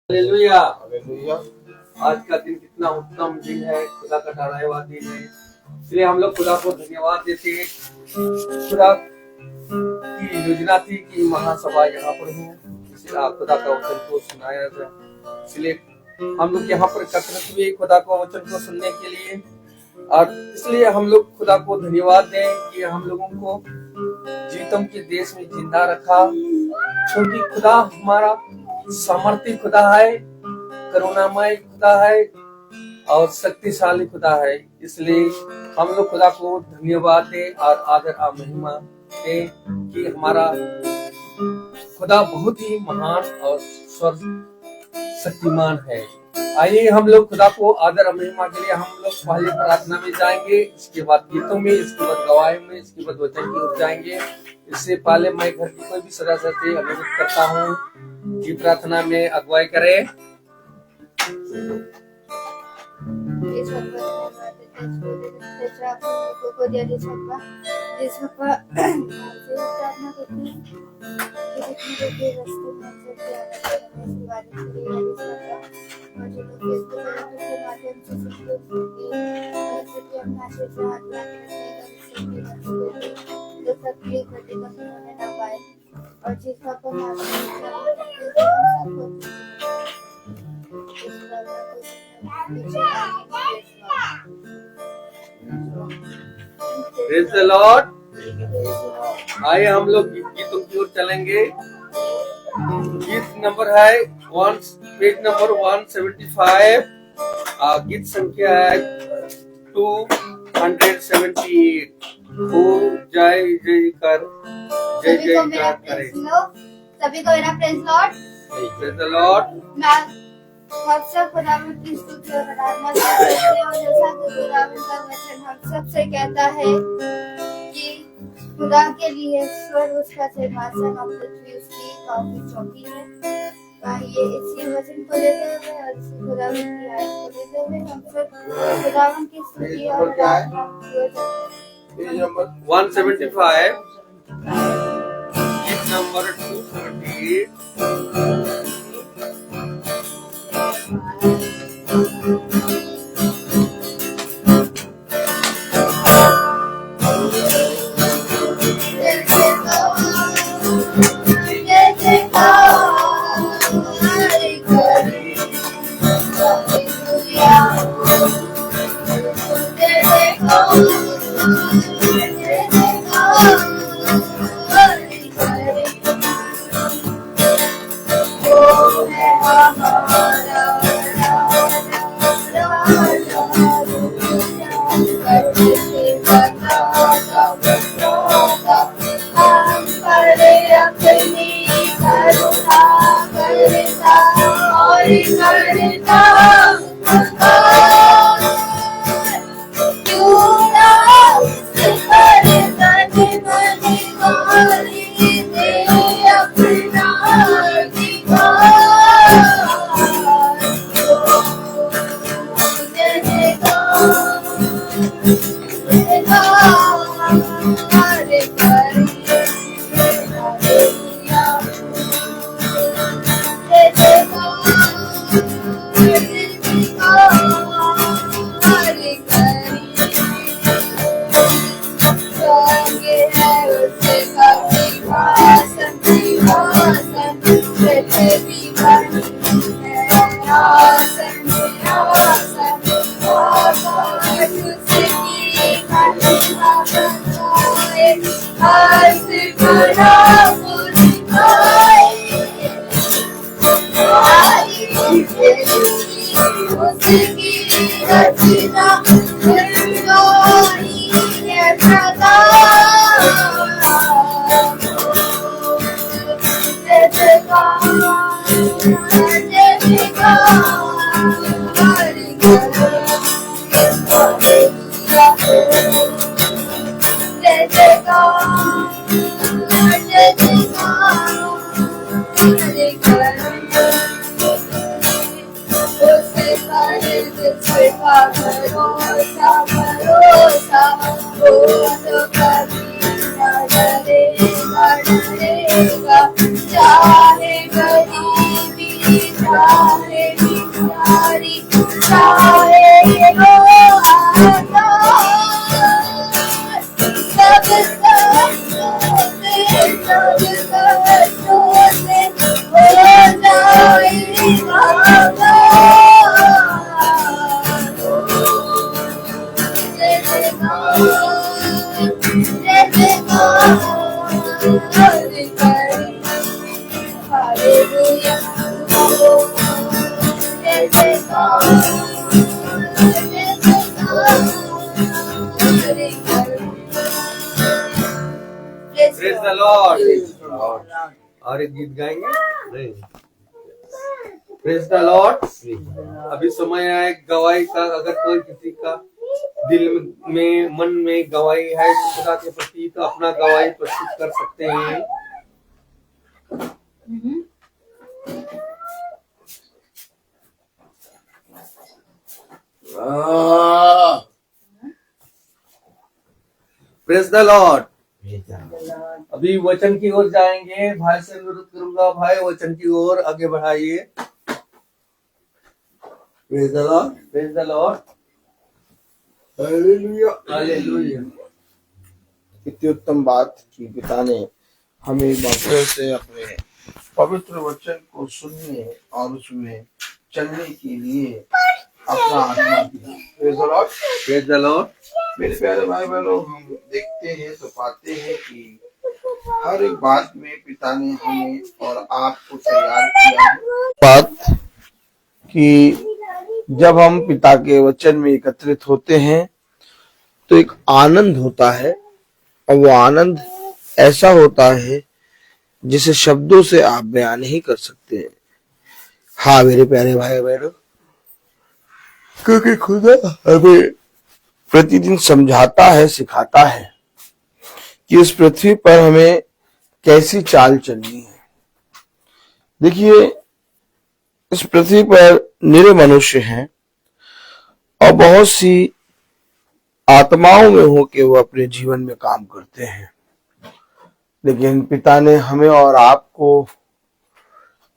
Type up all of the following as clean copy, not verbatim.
Hallelujah. Hallelujah. आज का दिन कितना उत्तम दिन है, खुदा का ठहराया दिन है, इसलिए हम लोग खुदा को धन्यवाद देते हैं। खुदा की योजना थी कि महासभा यहाँ पर हो, इसलिए खुदा का वचन को सुनाया जाए, इसलिए हम लोग यहाँ पर एकत्रित हुए खुदा का वचन को सुनने के लिए। और इसलिए हम लोग खुदा को धन्यवाद दें कि हम लोगों को जीतम के देश में जिंदा रखा, क्योंकि खुदा हमारा सामर्थ्य खुदा है, करुणामय खुदा है और शक्तिशाली खुदा है। इसलिए हम लोग खुदा को धन्यवाद दें और आदर और महिमा दें कि हमारा खुदा बहुत ही महान और शक्तिमान है। आइए हम लोग खुदा को आदर और महिमा के लिए हम लोग पहले प्रार्थना में जाएंगे, इसके बाद गीतों में, इसके बाद गवाही में, इसके बाद वचन की ओर जाएंगे। इससे पहले मैं घर की कोई भी सदस्य से अनुरोध करता हूँ कि प्रार्थना में अगुवाई करे। और जिसका प्रेज़ द लॉर्ड। आइए हम लोग गीतों की ओर चलेंगे। गीत नंबर है पेज नंबर 175, गीत संख्या है 278। जय जयकार करे। सभी को मेरा praise Lord. Praise the Lord. मैं हम सब खुदावंद की स्तुति और आराधना करते हैं, और जैसा कि खुदावंद का वचन हम सब से कहता है कि खुदा के लिए स्वर्ग उसका सिंहासन और पृथ्वी उसकी काफी चौकी है। आइए इसी वचन को लेते हुए और इसी खुदावंद की आयत को लेते हुए हम सब खुदावंद की स्तुति और आराधना पेज नंबर 175, गीत नंबर 278। चाहे गरीबी चाहे बिचारी चाहे वो आजाद, सब कष्टों से हो जाएगा प्रेज द लॉर्ड। और एक गीत गाएंगे नहीं? Praise the Lord. अभी समय है गवाही का। अगर कोई किसी का दिल में मन में गवाही है तो खुदा के प्रति तो अपना गवाही प्रस्तुत कर सकते हैं। Praise the Lord. अभी वचन की ओर जाएंगे। भाई से अनुरोध करूंगा, भाई वचन की ओर आगे बढ़ाइए। Praise the Lord. Praise the Lord. Hallelujah hallelujah. कितनी उत्तम बात कि पिता ने हमें बातों से अपने पवित्र वचन को सुनने और उसमें चलने के लिए अपना आत्मा दिया। Praise the Lord. Praise the Lord. मेरे प्यारे भाई बहनों, हम देखते हैं तो पाते हैं कि हर एक बात में पिता ने हमें और आपको तैयार किया है। बात कि जब हम पिता के वचन में एकत्रित होते हैं तो एक आनंद होता है, और वो आनंद ऐसा होता है जिसे शब्दों से आप बयान नहीं कर सकते। हाँ मेरे प्यारे भाई बहनों, क्योंकि खुदा हमें प्रतिदिन समझाता है, सिखाता है कि इस पृथ्वी पर हमें कैसी चाल चलनी है। देखिए, इस पृथ्वी पर निरे मनुष्य हैं और बहुत सी आत्माओं में होके वो अपने जीवन में काम करते हैं, लेकिन पिता ने हमें और आपको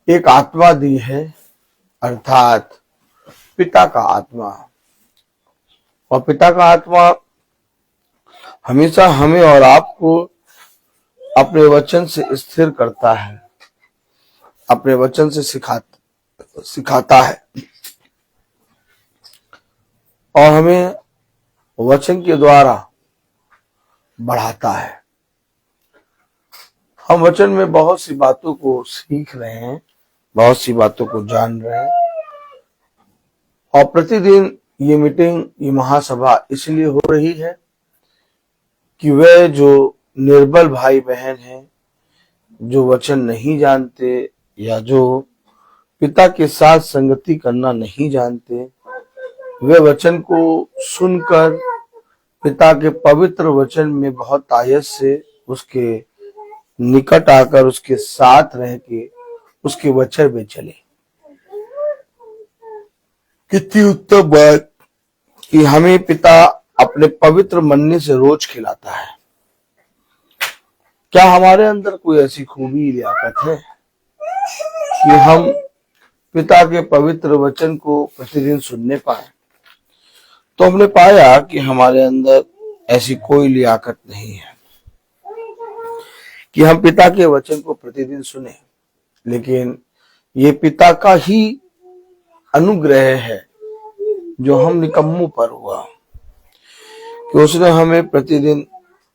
एक आत्मा दी है, अर्थात पिता का आत्मा। और पिता का आत्मा हमेशा हमें और आपको अपने वचन से स्थिर करता है, अपने वचन से सिखाता है और हमें वचन के द्वारा बढ़ाता है। हम वचन में बहुत सी बातों को सीख रहे हैं, बहुत सी बातों को जान रहे हैं, और प्रतिदिन ये मीटिंग, ये महासभा इसलिए हो रही है कि वे जो निर्बल भाई बहन हैं, जो वचन नहीं जानते या जो पिता के साथ संगति करना नहीं जानते, वे वचन को सुनकर पिता के पवित्र वचन में बहुत आयत से उसके निकट आकर उसके साथ रह के उसके वचन में चले। कितनी उत्तम बात कि हमें पिता अपने पवित्र मन्ने से रोज खिलाता है। क्या हमारे अंदर कोई ऐसी खूबी लियाकत है कि हम पिता के पवित्र वचन को प्रतिदिन सुनने पाए? तो हमने पाया कि हमारे अंदर ऐसी कोई लियाकत नहीं है कि हम पिता के वचन को प्रतिदिन सुने, लेकिन ये पिता का ही अनुग्रह है जो हम निकम्मों पर हुआ कि उसने हमें प्रतिदिन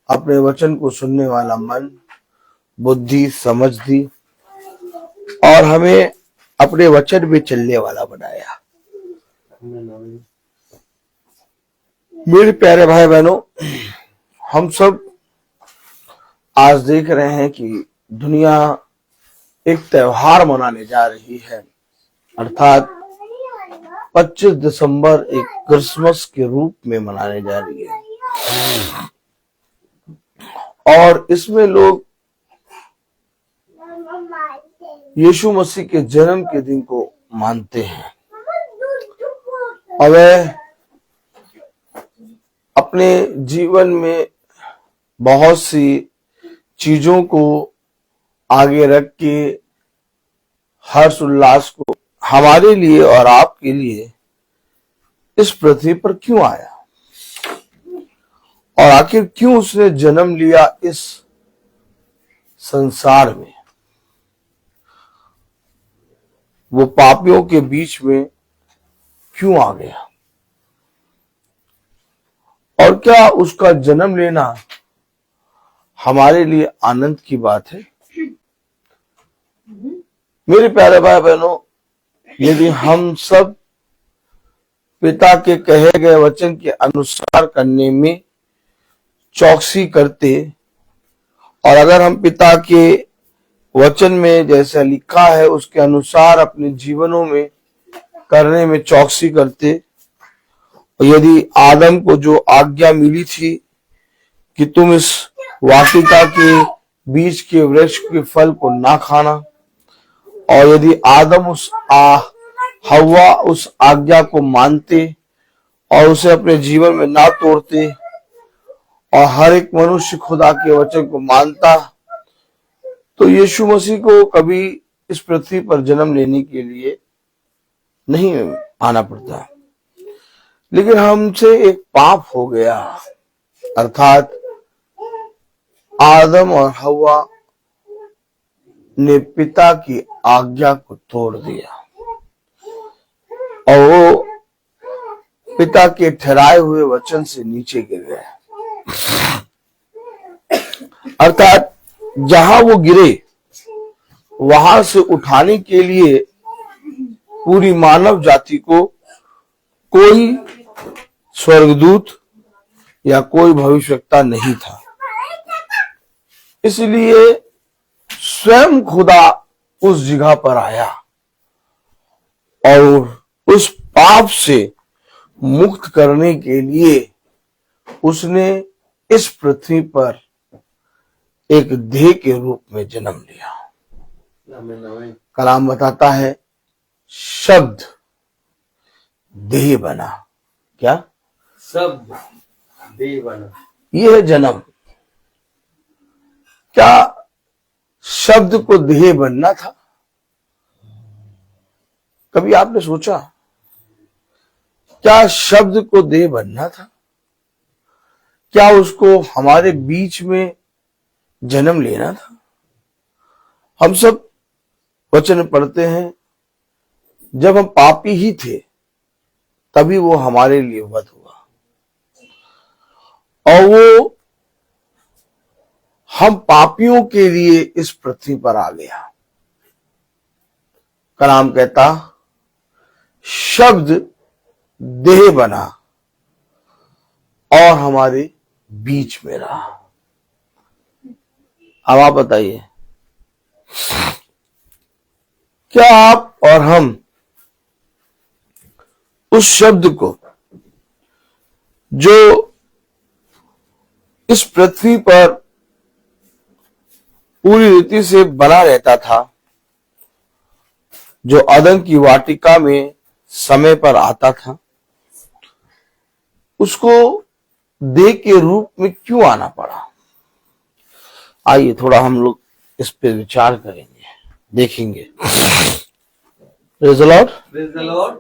अपने वचन को सुनने वाला मन, बुद्धि, समझ दी और हमें अपने वचन में चलने वाला बनाया। मेरे प्यारे भाई बहनों, हम सब आज देख रहे हैं कि दुनिया एक त्योहार मनाने जा रही है, अर्थात 25 दिसंबर एक क्रिसमस के रूप में मनाने जा रही है। और इसमें लोग यीशु मसीह के जन्म के दिन को मानते हैं और वे अपने जीवन में बहुत सी चीजों को आगे रख के हर्ष उल्लास को हमारे लिए और आपके लिए इस पृथ्वी पर क्यों आया और आखिर क्यों उसने जन्म लिया इस संसार में, वो पापियों के बीच में क्यों आ गया, और क्या उसका जन्म लेना हमारे लिए आनंद की बात है। मेरे प्यारे भाई बहनों, यदि हम सब पिता के कहे गए वचन के अनुसार करने में चौकसी करते और अगर हम पिता के वचन में जैसा लिखा है उसके अनुसार अपने जीवनों में करने में चौकसी करते, और यदि आदम को जो आज्ञा मिली थी कि तुम इस वाटिका के बीच के वृक्ष के फल को ना खाना, और यदि आदम हव्वा उस आज्ञा को मानते और उसे अपने जीवन में ना तोड़ते और हर एक मनुष्य खुदा के वचन को मानता, तो यीशु मसीह को कभी इस पृथ्वी पर जन्म लेने के लिए नहीं आना पड़ता। लेकिन हमसे एक पाप हो गया, अर्थात आदम और हव्वा ने पिता की आज्ञा को तोड़ दिया और वो पिता के ठहराए हुए वचन से नीचे गिर गए। अर्थात जहां वो गिरे वहां से उठाने के लिए पूरी मानव जाति को कोई स्वर्गदूत या कोई भविष्यवक्ता नहीं था। इसलिए स्वयं खुदा उस जगह पर आया और उस पाप से मुक्त करने के लिए उसने इस पृथ्वी पर एक देह के रूप में जन्म लिया। कलाम बताता है शब्द देह बना। क्या शब्द देह बना? यह है जन्म। क्या शब्द को देह बनना था? कभी आपने सोचा क्या शब्द को देह बनना था? क्या उसको हमारे बीच में जन्म लेना था? हम सब वचन पढ़ते हैं, जब हम पापी ही थे तभी वो हमारे लिए वध हुआ और वो हम पापियों के लिए इस पृथ्वी पर आ गया। कलाम कहता शब्द देह बना और हमारे बीच में रहा। अब आप बताइए, क्या आप और हम उस शब्द को जो इस पृथ्वी पर पूरी रीति से बना रहता था, जो अदन की वाटिका में समय पर आता था, उसको देह के रूप में क्यों आना पड़ा? आइए थोड़ा हम लोग इस पे विचार करेंगे, देखेंगे। Praise the lord. Praise the Lord.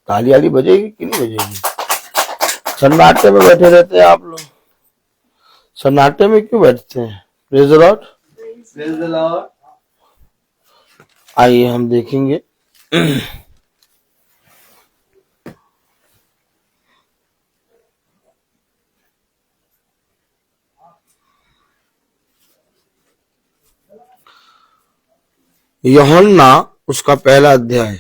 ताली वाली बजेगी कि नहीं बजेगी? सन्नाटे में बैठे रहते हैं आप लोग, सन्नाटे में क्यों बैठते हैं? Praise the lord. Praise the lord. आइए हम देखेंगे। यूहन्ना उसका पहला अध्याय।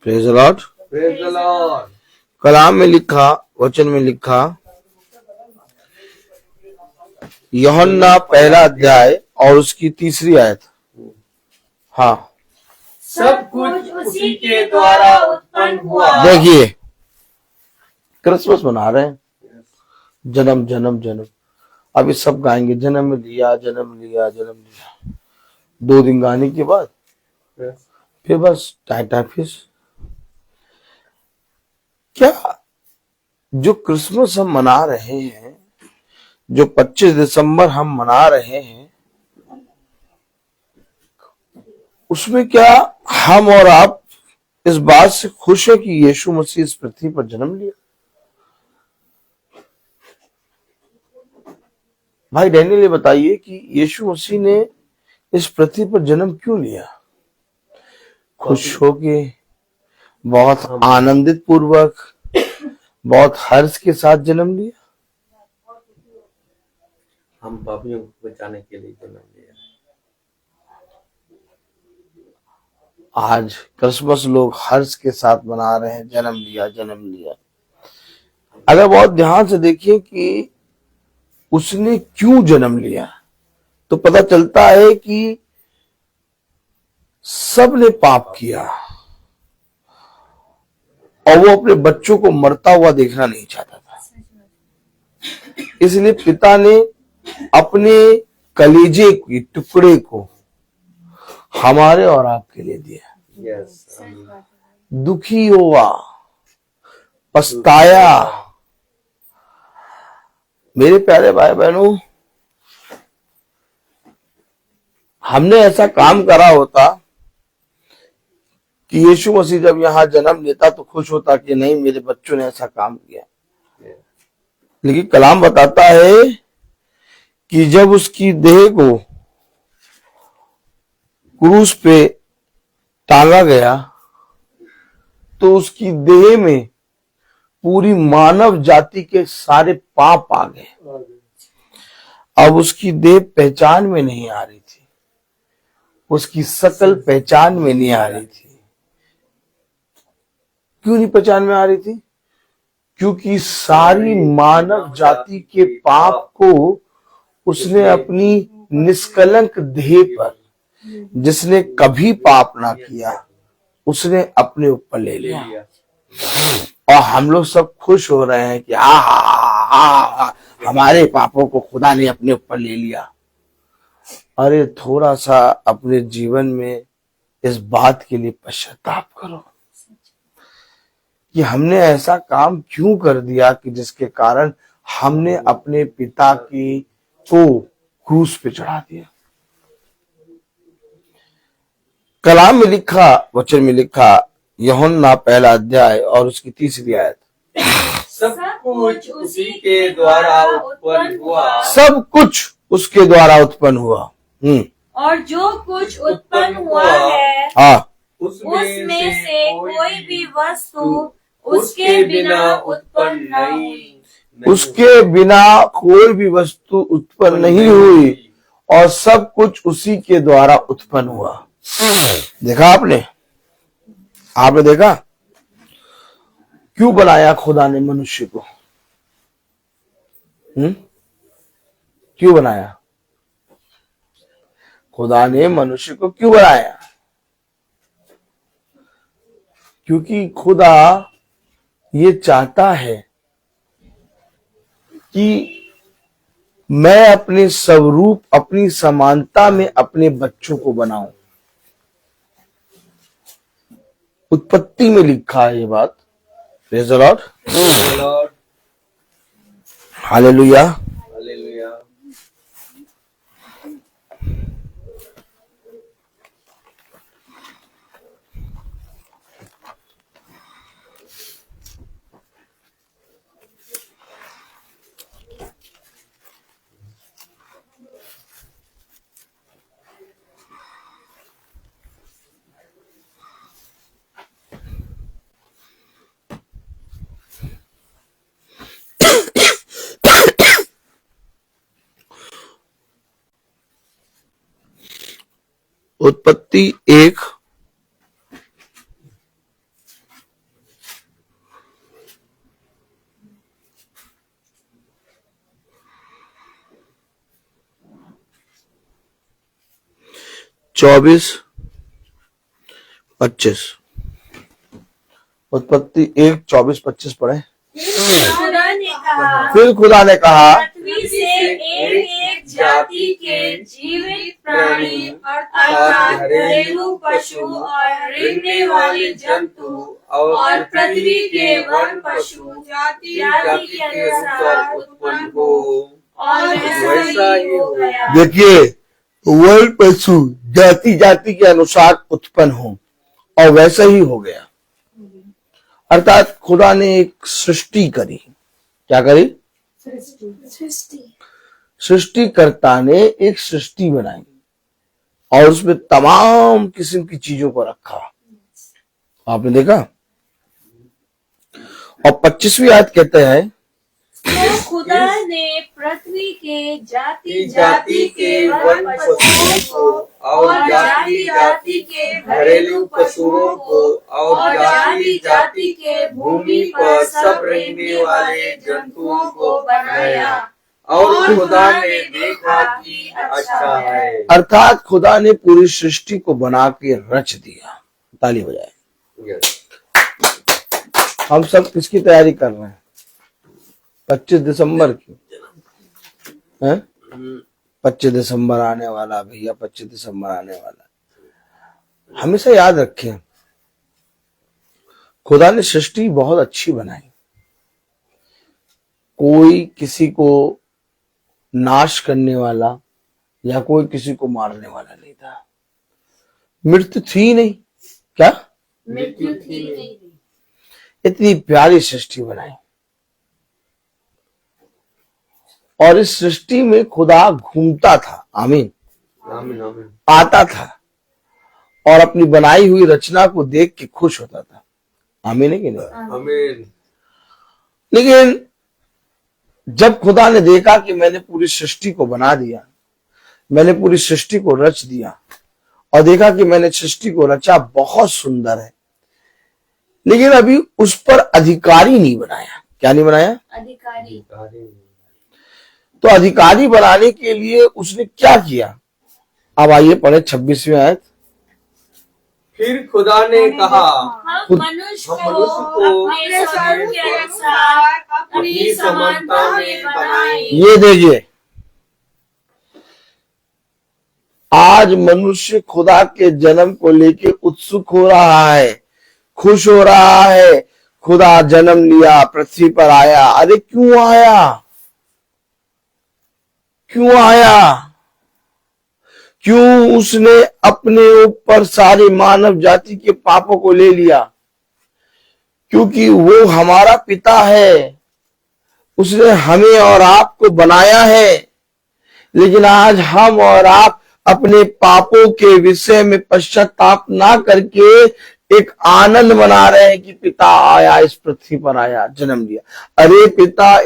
Praise the lord. Praise the lord. कलाम में लिखा, वचन में लिखा, यूहन्ना पहला अध्याय और उसकी 3री आयत। हाँ, सब कुछ उसी के द्वारा उत्पन्न हुआ। देखिए क्रिसमस मना रहे हैं, जन्म जन्म जन्म। अब ये सब गाएंगे, जन्म लिया जन्म लिया जन्म लिया। 2 दिन गाने के बाद फिर बस टाटा फिश। क्या जो क्रिसमस हम मना रहे हैं, जो 25 दिसंबर हम मना रहे हैं, उसमें क्या हम और आप इस बात से खुश है कि यीशु मसीह इस पृथ्वी पर जन्म लिया? भाई डैनियल, ये बताइए कि यीशु मसीह ने इस पृथ्वी पर जन्म क्यों लिया? खुश होके, बहुत आनंदित पूर्वक, बहुत हर्ष के साथ जन्म लिया? हम पापियों को बचाने के लिए जन्म लिया। आज क्रिसमस लोग हर्ष के साथ मना रहे हैं, जन्म लिया जन्म लिया। अगर बहुत ध्यान से देखिए कि उसने क्यों जन्म लिया, तो पता चलता है कि सब ने पाप किया और वो अपने बच्चों को मरता हुआ देखना नहीं चाहता था। इसलिए पिता ने अपने कलेजे के टुकड़े को हमारे और आपके लिए दिया। दुखी हुआ, पछताया। मेरे प्यारे भाई बहनों, हमने ऐसा काम करा होता कि यीशु मसीह जब यहां जन्म लेता तो खुश होता कि नहीं, मेरे बच्चों ने ऐसा काम किया। लेकिन कलाम बताता है कि जब उसकी देह को क्रूस पे टांगा गया तो उसकी देह में पूरी मानव जाति के सारे पाप आ गए। अब उसकी देह पहचान में नहीं आ रही थी, उसकी शकल पहचान में नहीं आ रही थी। क्यों नहीं पहचान में आ रही थी? क्योंकि सारी मानव जाति के पाप को उसने अपनी निष्कलंक देह पर, जिसने कभी पाप ना किया, उसने अपने ऊपर ले लिया। और हम लोग सब खुश हो रहे हैं कि हमारे पापों को खुदा ने अपने ऊपर ले लिया। अरे थोड़ा सा अपने जीवन में इस बात के लिए पश्चाताप करो कि हमने ऐसा काम क्यों कर दिया कि जिसके कारण हमने अपने पिता की को क्रूस पे चढ़ा दिया। कलाम में लिखा, वचन में लिखा, यूहन्ना 1 अध्याय और उसकी 3 आयत, सब कुछ उसी के द्वारा उत्पन्न हुआ। सब कुछ उसके द्वारा उत्पन्न हुआ। और जो कुछ उत्पन्न हुआ है, हाँ, उसमें से कोई भी वस्तु उसके बिना उत्पन्न न हुई। उसके बिना कोई भी वस्तु उत्पन्न नहीं हुई और सब कुछ उसी के द्वारा उत्पन्न हुआ। देखा आपने देखा क्यों बनाया खुदा ने मनुष्य को? क्यों बनाया खुदा ने मनुष्य को? क्यों बनाया? क्योंकि खुदा ये चाहता है कि मैं अपने स्वरूप, अपनी समानता में अपने बच्चों को बनाऊं। उत्पत्ति में लिखा है ये बात। Praise the Lord, hallelujah. Hallelujah. उत्पत्ति 1 24-25। उत्पत्ति 1 24-25 पढ़े। खुदा ने कहा, फिर खुदा ने कहा पृथ्वी से एक एक जाति के जीवित प्राणी अर्थात घरेलू पशु और रेंगने वाले जंतु और पृथ्वी के वन पशु जाति के अनुसार उत्पन्न हो, और वैसा ही हो गया। देखिए, वन पशु जाति जाति के अनुसार उत्पन्न हो और वैसा ही हो गया। अर्थात खुदा ने एक सृष्टि करी। क्या करी? सृष्टिकर्ता ने एक सृष्टि बनाई और उसमें तमाम किस्म की चीजों को रखा। आपने देखा? और 25वीं आयत कहते हैं, तो खुदा ने पृथ्वी के जाति जाति के वन पशुओं को और जाति जाति के घरेलू पशुओं को और जाति जाति के भूमि पर सब रहने वाले जंतुओं को बनाया, और खुदा ने देखा कि अच्छा है। अर्थात खुदा ने पूरी सृष्टि को बना के रच दिया। ताली बजाए। हम सब किसकी तैयारी कर रहे हैं? 25 दिसंबर की है। 25 दिसंबर आने वाला भैया, 25 दिसंबर आने वाला। हमेशा याद रखें, खुदा ने सृष्टि बहुत अच्छी बनाई। कोई किसी को नाश करने वाला या कोई किसी को मारने वाला नहीं था। मृत्यु थी नहीं। क्या? मृत्यु थी नहीं। इतनी प्यारी सृष्टि बनाई और इस सृष्टि में खुदा घूमता था। आमीन आमीन आमीन। आता था और अपनी बनाई हुई रचना को देख के खुश होता था। आमीन है कि नहीं? आमीन। लेकिन जब खुदा ने देखा कि मैंने पूरी सृष्टि को बना दिया, मैंने पूरी सृष्टि को रच दिया और देखा कि मैंने सृष्टि को रचा, बहुत सुंदर है, लेकिन अभी उस पर अधिकारी नहीं बनाया। क्या नहीं बनाया? अधिकारी। तो अधिकारी बनाने के लिए उसने क्या किया? अब आइए पढ़े 26वीं आयत। फिर खुदा ने कहा, हम मनुष्य को अपने स्वरूप के अनुसार अपनी समानता में बनाएं। ये देखिए, आज मनुष्य खुदा के जन्म को लेके उत्सुक हो रहा है, खुश हो रहा है। खुदा जन्म लिया, पृथ्वी पर आया। अरे क्यों आया? क्यों आया? क्यों उसने अपने ऊपर सारी मानव जाति के पापों को ले लिया? क्योंकि वो हमारा पिता है, उसने हमें और आपको बनाया है। लेकिन आज हम और आप अपने पापों के विषय में पश्चाताप ना करके एक आनंद मना रहे हैं कि पिता आया, इस पृथ्वी पर आया, जन्म लिया। अरे पिता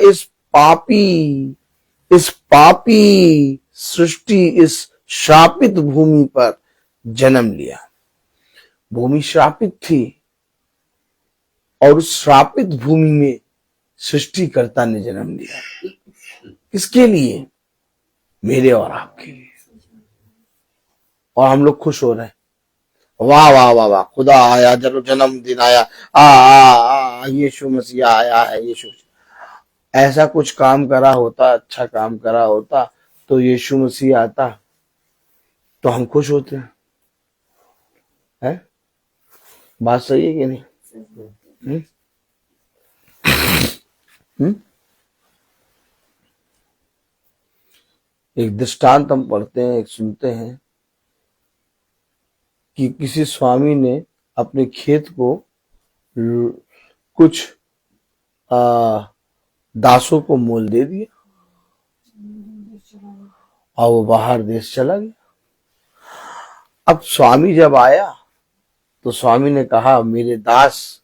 इस पापी सृष्टि, इस श्रापित भूमि पर जन्म लिया। भूमि श्रापित थी और उस श्रापित भूमि में सृष्टिकर्ता ने जन्म लिया। किसके लिए? मेरे और आपके लिए। और हम लोग खुश हो रहे हैं। वाह वाह वाह वाह, खुदा आया, जन्मदिन आया, यीशु मसीह आया है। यीशु ऐसा कुछ काम करा होता, अच्छा काम करा होता तो यीशु मसीह आता तो हम खुश होते हैं। बात सही है कि नहीं? एक दृष्टांत हम पढ़ते हैं, एक सुनते हैं कि किसी स्वामी ने अपने खेत को कुछ दासों को मोल दे दिया और वो बाहर देश चला गया। अब स्वामी जब आया तो स्वामी ने कहा, मेरे दास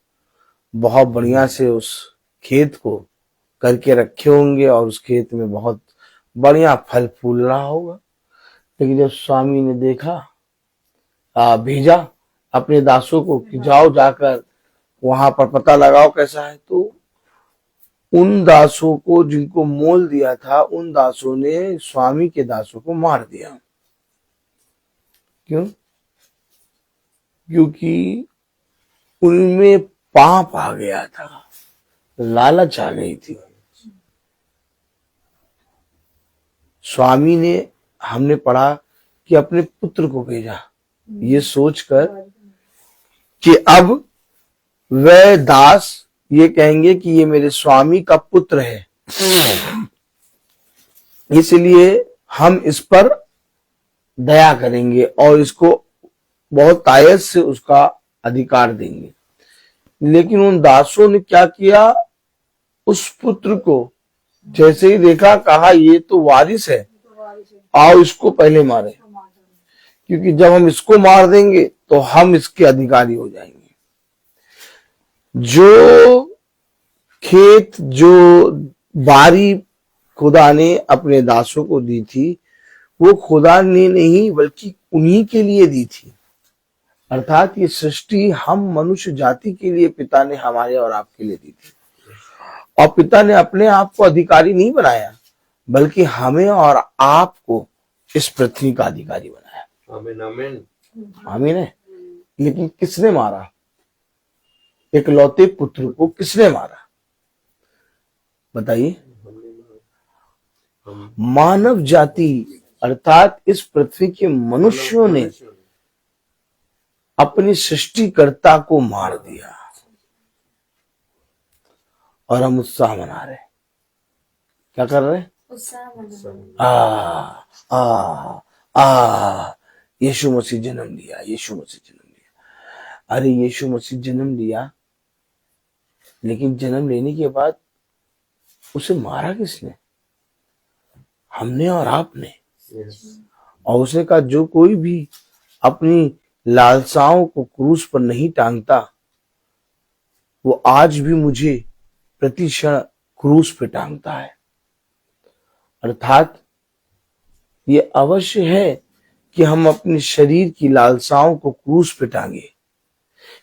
बहुत बढ़िया से उस खेत को करके रखे होंगे और उस खेत में बहुत बढ़िया फल फूल रहा होगा। लेकिन जब स्वामी ने देखा, भेजा अपने दासों को कि जाओ जाकर वहां पर पता लगाओ कैसा है, तो उन दासों को जिनको मोल दिया था, उन दासों ने स्वामी के दासों को मार दिया। क्यों? क्योंकि उनमें पाप आ गया था, लालच आ गई थी। स्वामी ने, हमने पढ़ा कि अपने पुत्र को भेजा, ये सोचकर कि अब वह दास ये कहेंगे कि ये मेरे स्वामी का पुत्र है, इसलिए हम इस पर दया करेंगे और इसको बहुत तायत से उसका अधिकार देंगे। लेकिन उन दासों ने क्या किया, उस पुत्र को जैसे ही देखा, कहा ये तो वारिस है, आओ इसको पहले मारे, क्योंकि जब हम इसको मार देंगे तो हम इसके अधिकारी हो जाएंगे। जो खेत, जो बारी खुदा ने अपने दासों को दी थी, वो खुदा ने नहीं बल्कि उन्हीं के लिए दी थी। अर्थात ये सृष्टि हम मनुष्य जाति के लिए पिता ने हमारे और आपके लिए दी थी। और पिता ने अपने आप को अधिकारी नहीं बनाया, बल्कि हमें और आपको इस पृथ्वी का अधिकारी बनाया। आमीन आमीन आमीन है। लेकिन किसने मारा? इकलौते पुत्र को किसने मारा? बताइए। मानव जाति अर्थात इस पृथ्वी के मनुष्यों ने अपनी सृष्टिकर्ता को मार दिया और हम उत्साह मना रहे। क्या कर रहे? यीशु मसीह जन्म लिया, यीशु मसीह जन्म लिया। अरे यीशु मसीह जन्म लिया, लेकिन जन्म लेने के बाद उसे मारा किसने? हमने और आपने। और उसने कहा जो कोई भी अपनी लालसाओं को क्रूस पर नहीं टांगता, वो आज भी मुझे प्रति क्षण क्रूस पर टांगता है। अर्थात ये अवश्य है कि हम अपने शरीर की लालसाओं को क्रूस पे टांगे,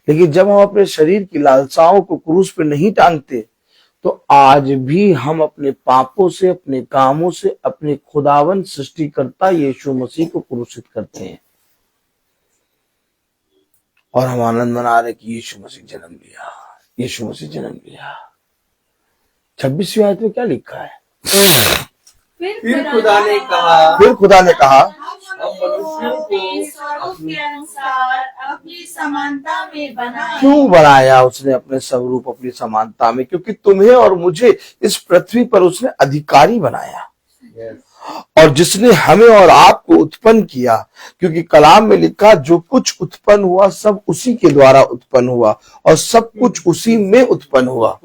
लेकिन जब हम अपने शरीर की लालसाओं को क्रूस पे नहीं टांगते तो आज भी हम अपने पापों से, अपने कामों से अपने खुदावन सृष्टिकर्ता यीशु मसीह को क्रूसित करते हैं। और हम आनंद मना रहे कि यीशु मसीह जन्म लिया, यीशु मसीह जन्म लिया। 26वीं आयत में क्या लिखा है? फिर खुदा ने कहा, फिर खुदा ने कहा, हम मनुष्यों को स्वरूप के अनुसार अपनी समानता में बनाए। क्यों बनाया उसने अपने स्वरूप, अपनी समानता में? क्योंकि तुम्हें और मुझे इस पृथ्वी पर उसने अधिकारी बनाया। और जिसने हमें और आपको उत्पन्न किया, क्योंकि कलाम में लिखा जो कुछ उत्पन्न हुआ सब उसी के द्वारा उत्पन्न हुआ और सब कुछ उसी में उत्पन्न हुआ।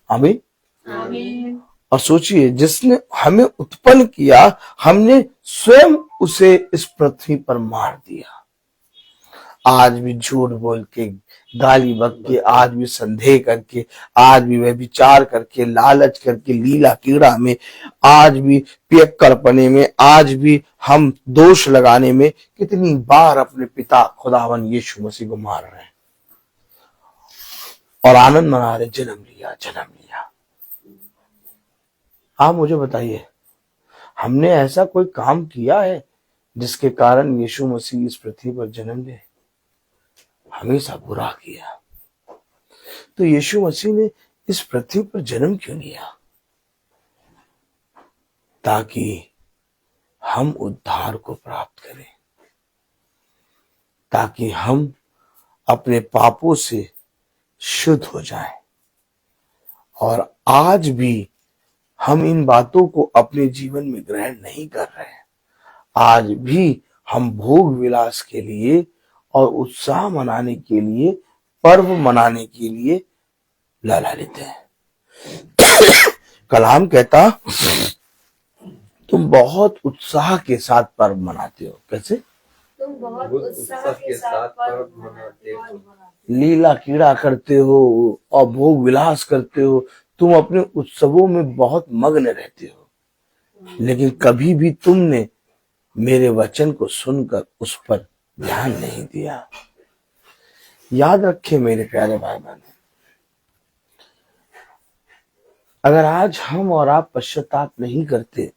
आमीन। आमीन। और सोचिए, जिसने हमें उत्पन्न किया, हमने स्वयं उसे इस पृथ्वी पर मार दिया। आज भी झूठ बोल के, गाली बक के, आज भी संदेह करके, आज भी व्यभिचार करके, लालच करके, लीला कीड़ा में, आज भी पियक्कड़पने में, आज भी हम दोष लगाने में कितनी बार अपने पिता खुदावन यीशु मसीह को मार रहे हैं और आनंद मना रहे, जन्म लिया, जन्म लिया। आप मुझे बताइए, हमने ऐसा कोई काम किया है जिसके कारण यीशु मसीह इस पृथ्वी पर जन्म ले? हमेशा बुरा किया। तो यीशु मसीह ने इस पृथ्वी पर जन्म क्यों लिया? ताकि हम उद्धार को प्राप्त करें, ताकि हम अपने पापों से शुद्ध हो जाएं। और आज भी हम इन बातों को अपने जीवन में ग्रहण नहीं कर रहे हैं। आज भी हम भोग विलास के लिए और उत्साह मनाने के लिए, पर्व मनाने के लिए ललायित हैं। कलाम कहता तुम बहुत उत्साह के साथ पर्व मनाते हो। कैसे? तुम बहुत उत्साह के साथ पर्व मनाते हो। लीला कीड़ा करते हो और भोग विलास करते हो। तुम अपने उत्सवों में बहुत मग्न रहते हो, लेकिन कभी भी तुमने मेरे वचन को सुनकर उस पर ध्यान नहीं दिया। याद रखे मेरे प्यारे भाई बहन, अगर आज हम और आप पश्चाताप नहीं करते,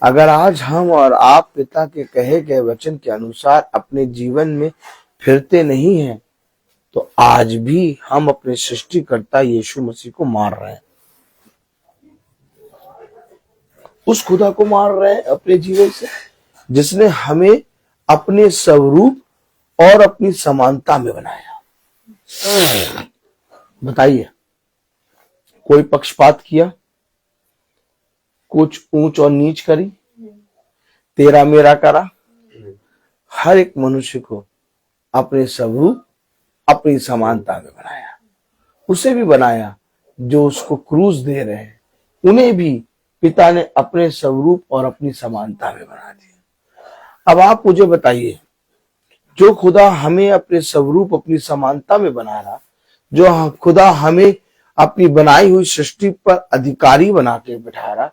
अगर आज हम और आप पिता के कहे गए वचन के अनुसार अपने जीवन में फिरते नहीं हैं, तो आज भी हम अपने सृष्टिकर्ता यीशु मसीह को मार रहे हैं। उस खुदा को मार रहे हैं अपने जीवन से, जिसने हमें अपने स्वरूप और अपनी समानता में बनाया। बताइए, कोई पक्षपात किया, कुछ ऊंच और नीच करी, तेरा मेरा करा? हर एक मनुष्य को अपने स्वरूप, अपनी समानता में बनाया। उसे भी बनाया जो उसको क्रूस दे रहे हैं, उन्हें भी पिता ने अपने स्वरूप और अपनी समानता में बना दिया। अब आप मुझे बताइए, जो खुदा हमें अपने स्वरूप, अपनी समानता में बना रहा, जो खुदा हमें अपनी बनाई हुई सृष्टि पर अधिकारी बना के बिठा रहा,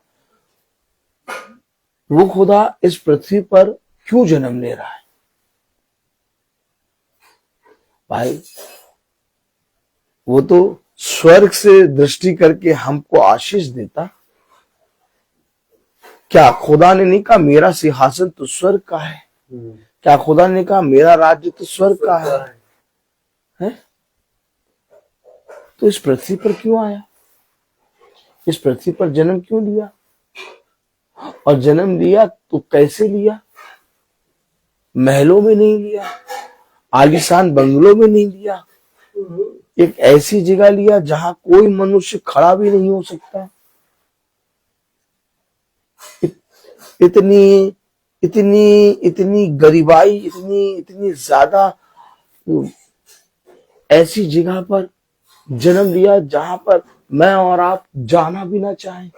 वो खुदा इस पृथ्वी पर क्यों जन्म ले रहा है? भाई, वो तो स्वर्ग से दृष्टि करके हमको आशीष देता। क्या खुदा ने नहीं कहा मेरा सिंहासन तो स्वर्ग का है? क्या खुदा ने कहा मेरा राज्य तो स्वर्ग का है? तो इस पृथ्वी पर क्यों आया? इस पृथ्वी पर जन्म क्यों लिया? और जन्म लिया तो कैसे लिया? महलों में नहीं लिया, आलीशान बंगलों में नहीं लिया, एक ऐसी जगह लिया जहां कोई मनुष्य खड़ा भी नहीं हो सकता। इतनी इतनी इतनी गरीबाई, इतनी ज्यादा ऐसी जगह पर जन्म लिया जहां पर मैं और आप जाना भी ना चाहें।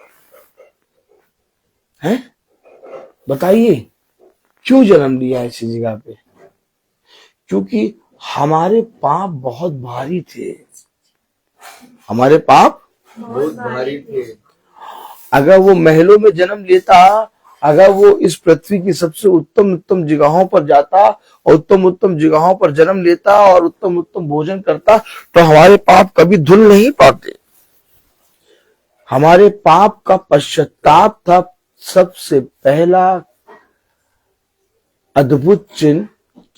हैं? बताइए, क्यों जन्म लिया ऐसी जगह पे? क्योंकि हमारे पाप बहुत भारी थे। हमारे पाप बहुत भारी थे। अगर वो महलों में जन्म लेता, अगर वो इस पृथ्वी की सबसे उत्तम उत्तम जगहों पर जाता और उत्तम उत्तम जगहों पर जन्म लेता और उत्तम उत्तम भोजन करता, तो हमारे पाप कभी धुल नहीं पाते। हमारे पाप का पश्चाताप था सबसे पहला अद्भुत चिन्ह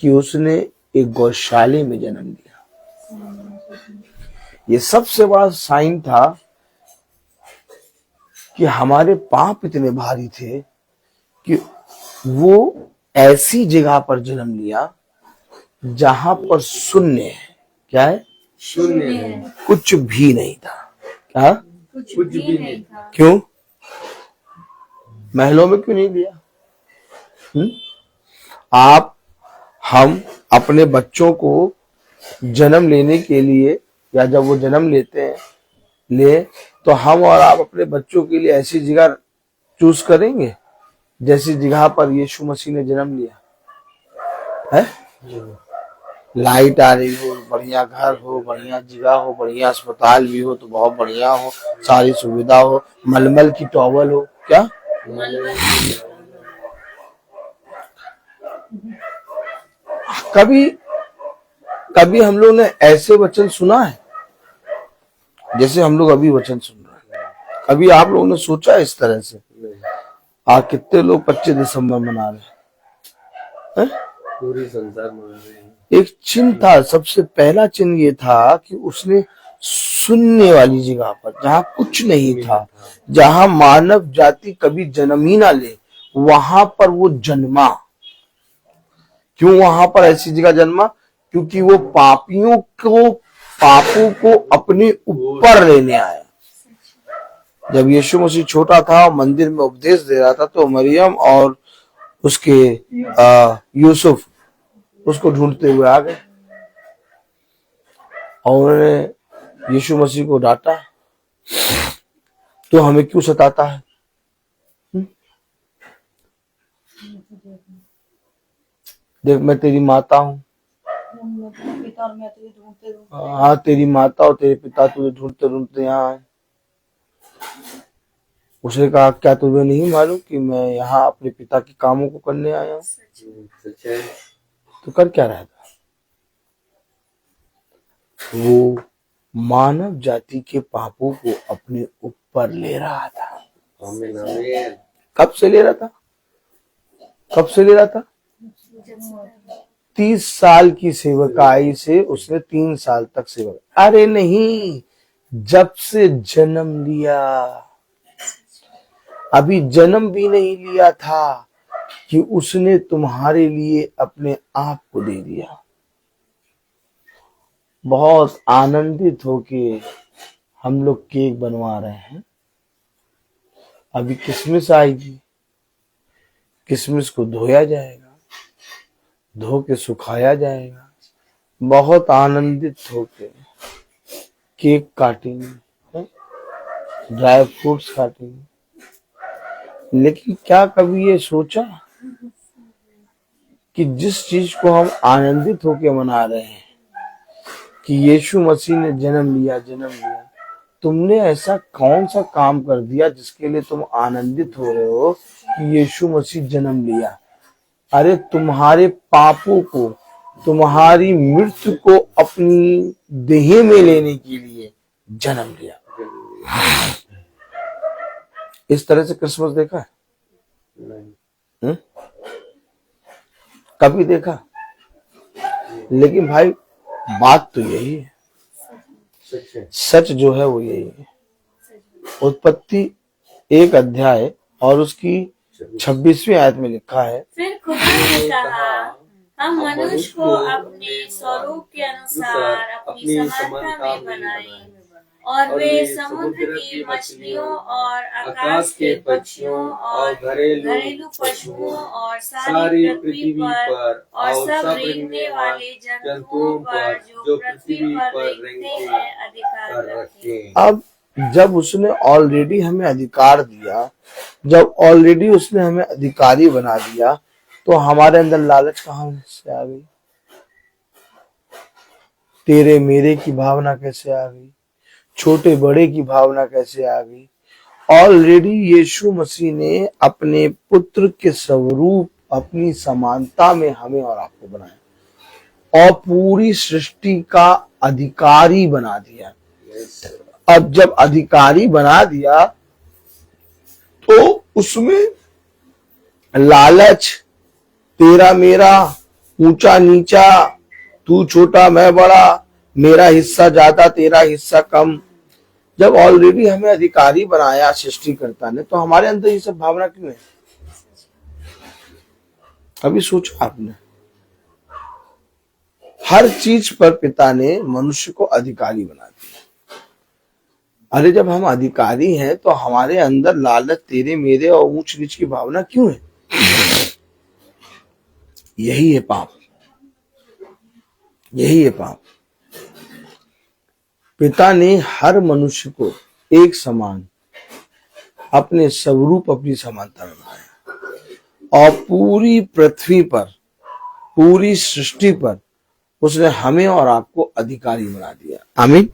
कि उसने एक गौशाले में जन्म लिया। ये सबसे बड़ा साइन था कि हमारे पाप इतने भारी थे कि वो ऐसी जगह पर जन्म लिया जहां पर शून्य है। क्या है? शून्य है, कुछ भी नहीं था। क्या? कुछ भी नहीं था। क्यों? महलों में क्यों नहीं लिया? हम अपने बच्चों को जन्म लेने के लिए, या जब वो जन्म लेते हैं तो हम और आप अपने बच्चों के लिए ऐसी जगह चूज करेंगे जैसी जगह पर यीशु मसीह ने जन्म लिया है? लाइट आ रही हो, बढ़िया घर हो, बढ़िया जगह हो, बढ़िया अस्पताल भी हो तो बहुत बढ़िया हो, सारी सुविधा हो, मलमल की टॉवल हो। क्या? कभी हम लोग ने ऐसे वचन सुना है जैसे हम लोग अभी वचन सुन रहे हैं? कभी आप लोगों ने सोचा इस तरह से? कितने लोग 25 दिसंबर मना रहे हैं? पूरी संसार मना रहे हैं। एक चिन्ह था, सबसे पहला चिन्ह ये था कि उसने शून्य वाली जगह पर, जहां कुछ नहीं था, जहां मानव जाति कभी जन्म ही ना ले, वहां पर वो जन्मा। क्यों वहां पर ऐसी जगह जन्मा? क्योंकि वो पापों को अपने ऊपर लेने आया। जब यीशु मसीह छोटा था, मंदिर में उपदेश दे रहा था, तो मरियम और उसके यूसुफ उसको ढूंढते हुए आ गए और उन्होंने यीशु मसीह को डांटा, तो हमें क्यों सताता है? देख, मैं तेरी माता हूँ। हाँ, तेरी माता और तेरे पिता तुझे ढूंढते ढूंढते यहाँ आए। उसने कहा, क्या तुम्हें नहीं मालूम कि मैं यहाँ अपने पिता के कामों को करने आया हूँ? तो कर क्या रहा था? वो मानव जाति के पापों को अपने ऊपर ले रहा था। कब से ले रहा था? कब से ले रहा था? 30 साल की सेवकाई से उसने 3 साल तक सेवा। अरे नहीं, जब से जन्म लिया। अभी जन्म भी नहीं लिया था कि उसने तुम्हारे लिए अपने आप को दे दिया। बहुत आनंदित होके हम लोग केक बनवा रहे हैं। अभी किशमिश आएगी, किशमिश को धोया जाएगा, धो के सुखाया जाएगा, बहुत आनंदित होके केक काटेंगे, ड्राई फ्रूट्स काटेंगे। लेकिन क्या कभी ये सोचा कि जिस चीज को हम आनंदित होके मना रहे हैं कि यीशु मसीह ने जन्म लिया, तुमने ऐसा कौन सा काम कर दिया जिसके लिए तुम आनंदित हो रहे हो कि यीशु मसीह जन्म लिया? अरे तुम्हारे पापों को, तुम्हारी मृत्यु को अपनी देह में लेने के लिए जन्म लिया। इस तरह से क्रिसमस देखा है? नहीं। कभी देखा? लेकिन भाई बात तो यही है, सच जो है वो यही है। उत्पत्ति 1 अध्याय और उसकी 26वीं आयत में लिखा है, फिर खुदा ने कहा, हम मनुष्य को अपने स्वरूप के अनुसार अपनी समानता में बनाएं, और वे समुद्र की मछलियों और आकाश के पक्षियों और घरेलू पशुओं और सारी पृथ्वी पर और सब रेंगने वाले जंतुओं पर जो पृथ्वी पर रेंगते हैं अधिकार रखें। अब जब उसने ऑलरेडी हमें अधिकार दिया, जब ऑलरेडी उसने हमें अधिकारी बना दिया, तो हमारे अंदर लालच कहाँ से आ गई? तेरे मेरे की भावना कैसे आ गई? छोटे बड़े की भावना कैसे आ गई? ऑलरेडी यीशु मसीह ने अपने पुत्र के स्वरूप, अपनी समानता में हमें और आपको बनाया और पूरी सृष्टि का अधिकारी बना दिया। अब जब अधिकारी बना दिया तो उसमें लालच, तेरा मेरा, ऊंचा नीचा, तू छोटा मैं बड़ा, मेरा हिस्सा ज्यादा तेरा हिस्सा कम, जब ऑलरेडी हमें अधिकारी बनाया सृष्टिकर्ता ने, तो हमारे अंदर ये सब भावना क्यों है? अभी सोचा आपने? हर चीज पर पिता ने मनुष्य को अधिकारी बना दिया। अरे जब हम अधिकारी हैं तो हमारे अंदर लालच, तेरे मेरे और ऊंच नीच की भावना क्यों है? यही है पाप, यही है पाप। पिता ने हर मनुष्य को एक समान अपने स्वरूप, अपनी समानता में बनाया और पूरी पृथ्वी पर, पूरी सृष्टि पर उसने हमें और आपको अधिकारी बना दिया। आमीन।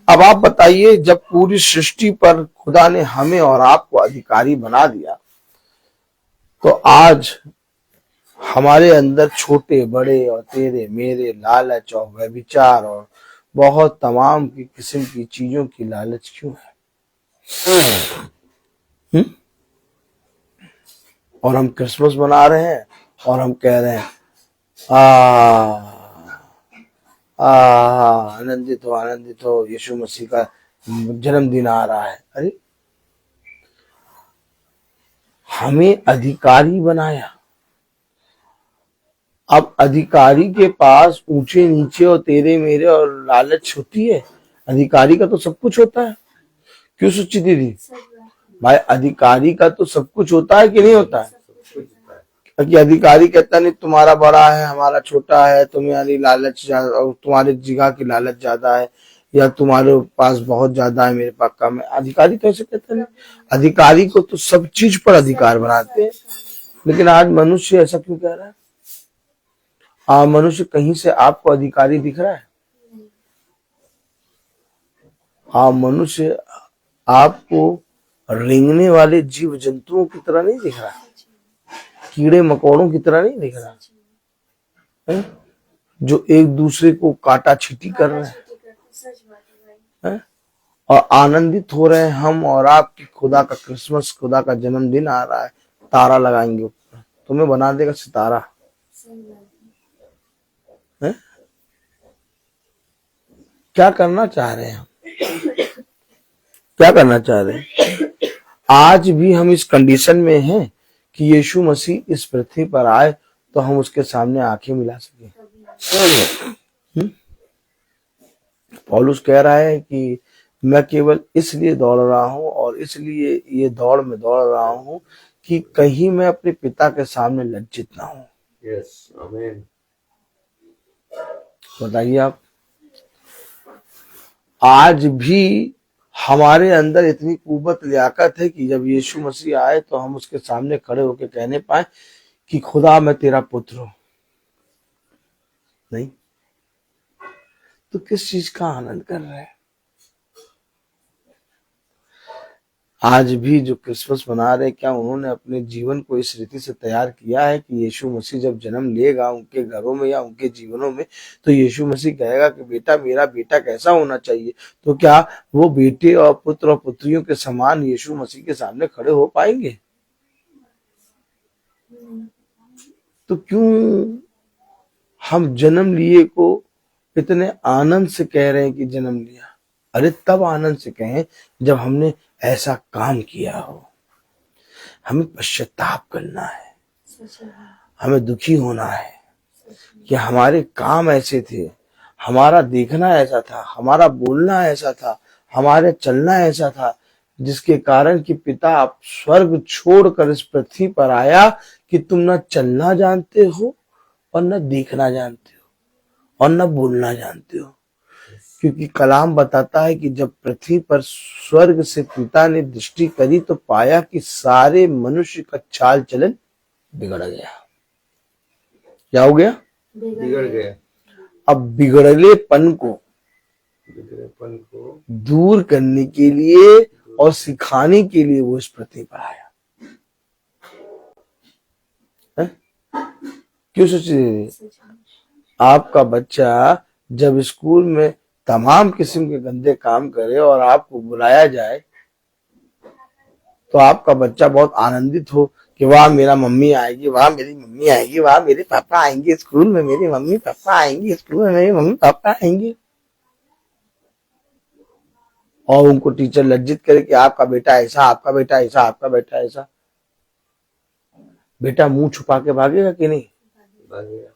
अब आप बताइए, जब पूरी सृष्टि पर खुदा ने हमें और आपको अधिकारी बना दिया, तो आज हमारे अंदर छोटे बड़े और तेरे मेरे लालच और व्यभिचार और बहुत तमाम की किस्म की चीजों की लालच क्यों है? और हम क्रिसमस मना रहे हैं और हम कह रहे हैं आनंदित हो, यीशु मसीह का जन्मदिन आ रहा है। अरे हमें अधिकारी बनाया। अब अधिकारी के पास ऊंचे नीचे और तेरे मेरे और लालच होती है? अधिकारी का तो सब कुछ होता है। क्यों सुच्ची दीदी? भाई अधिकारी का तो सब कुछ होता है कि नहीं होता है? कि अधिकारी कहता नहीं तुम्हारा बड़ा है हमारा छोटा है, तुम्हारी लालच तुम्हारे जगह की लालच ज्यादा है, या तुम्हारे पास बहुत ज्यादा है मेरे पास कम है। अधिकारी तो ऐसे कहता नहीं। अधिकारी को तो सब चीज पर अधिकार बनाते हैं। लेकिन आज मनुष्य ऐसा क्यों कह रहा है? मनुष्य कहीं से आपको अधिकारी दिख रहा है? मनुष्य आपको रेंगने वाले जीव जंतुओं की तरह नहीं दिख रहा, कीड़े मकोड़ों की तरह नहीं दिख रहा है, जो एक दूसरे को काटा छीटी कर रहे हैं और आनंदित हो रहे हैं हम और आप कि खुदा का क्रिसमस, खुदा का जन्मदिन आ रहा है, तारा लगाएंगे ऊपर, तुम्हें बना देगा सितारा है? क्या करना चाह रहे हैं हम? क्या करना चाह रहे हैं? आज भी हम इस कंडीशन में हैं कि यीशु मसीह इस पृथ्वी पर आए तो हम उसके सामने आंखें मिला सके। पौलुस कह रहा है कि मैं केवल इसलिए दौड़ रहा हूं और इसलिए ये दौड़ में दौड़ रहा हूं कि कहीं मैं अपने पिता के सामने लज्जित ना हूं। यस, आमीन। बताइए आप, आज भी हमारे अंदर इतनी कुव्वत लियाकत है कि जब यीशु मसीह आए तो हम उसके सामने खड़े होकर कहने पाए कि खुदा मैं तेरा पुत्र हूं। नहीं तो किस चीज का आनंद कर रहे हैं? आज भी जो क्रिसमस मना रहे, क्या उन्होंने अपने जीवन को इस रीति से तैयार किया है कि यीशु मसीह जब जन्म लेगा उनके घरों में या उनके जीवनों में तो यीशु मसीह कहेगा कि बेटा मेरा बेटा कैसा होना चाहिए? तो क्या वो बेटे और पुत्र और पुत्रियों के समान यीशु मसीह के सामने खड़े हो पाएंगे? तो क्यों हम जन्म लिए को इतने आनंद से कह रहे हैं कि जन्म लिया? अरे तब आनंद से कहें जब हमने ऐसा काम किया हो। हमें पश्चाताप करना है, हमें दुखी होना है कि हमारे काम ऐसे थे, हमारा देखना ऐसा था, हमारा बोलना ऐसा था, हमारे चलना ऐसा था, जिसके कारण कि पिता आप स्वर्ग छोड़कर इस पृथ्वी पर आया कि तुम न चलना जानते हो और न देखना जानते हो और न बोलना जानते हो। क्योंकि कलाम बताता है कि जब पृथ्वी पर स्वर्ग से पिता ने दृष्टि करी तो पाया कि सारे मनुष्य का चाल चलन बिगड़ गया। क्या हो गया? बिगड़ गया। अब बिगड़लेपन को दूर करने के लिए और सिखाने के लिए वो इस पृथ्वी पर आया। है? क्यों सोचिए, आपका बच्चा जब स्कूल में तमाम किस्म के गंदे काम करे और आपको बुलाया जाए तो आपका बच्चा बहुत आनंदित हो कि वाह मेरा मम्मी आएगी, वाह मेरी मम्मी आएगी, वाह मेरे पापा आएंगे, स्कूल में मेरे मम्मी पापा आएंगे, स्कूल में मेरे मम्मी पापा आएंगे। और उनको टीचर लज्जित करे कि आपका बेटा ऐसा, आपका बेटा ऐसा, आपका बेटा ऐसा। बेटा मुंह छुपा के भागेगा कि नहीं? भागेगा।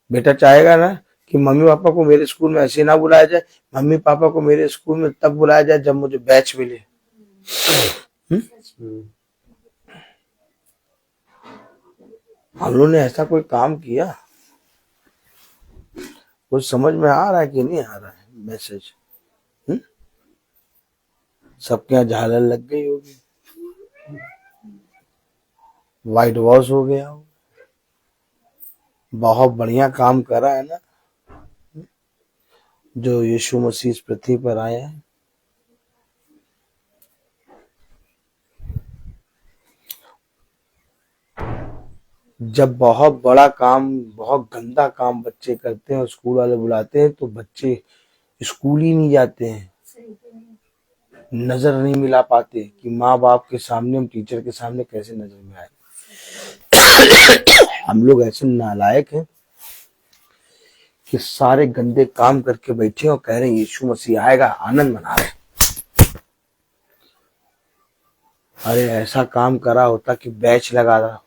बेटा चाहेगा ना कि मम्मी पापा को मेरे स्कूल में ऐसे ना बुलाया जाए, मम्मी पापा को मेरे स्कूल में तब बुलाया जाए जब मुझे बैच मिले। हम लोगों ने ऐसा कोई काम किया? कुछ समझ में आ रहा है कि नहीं आ रहा है मैसेज? सबके यहाँ झालर लग गई होगी, व्हाइट वॉश हो गया हो, बहुत बढ़िया काम करा है ना जो यीशु मसीह इस पृथ्वी पर आया है। जब बहुत बड़ा काम, बहुत गंदा काम बच्चे करते हैं और स्कूल वाले बुलाते हैं तो बच्चे स्कूल ही नहीं जाते हैं, नजर नहीं मिला पाते कि माँ बाप के सामने, हम टीचर के सामने कैसे नजर में आए। हम लोग ऐसे नालायक हैं कि सारे गंदे काम करके बैठे और कह रहे हैं यीशु मसीह आएगा, आनंद मना रहे। अरे ऐसा काम करा होता कि बैच लगा रहा होता।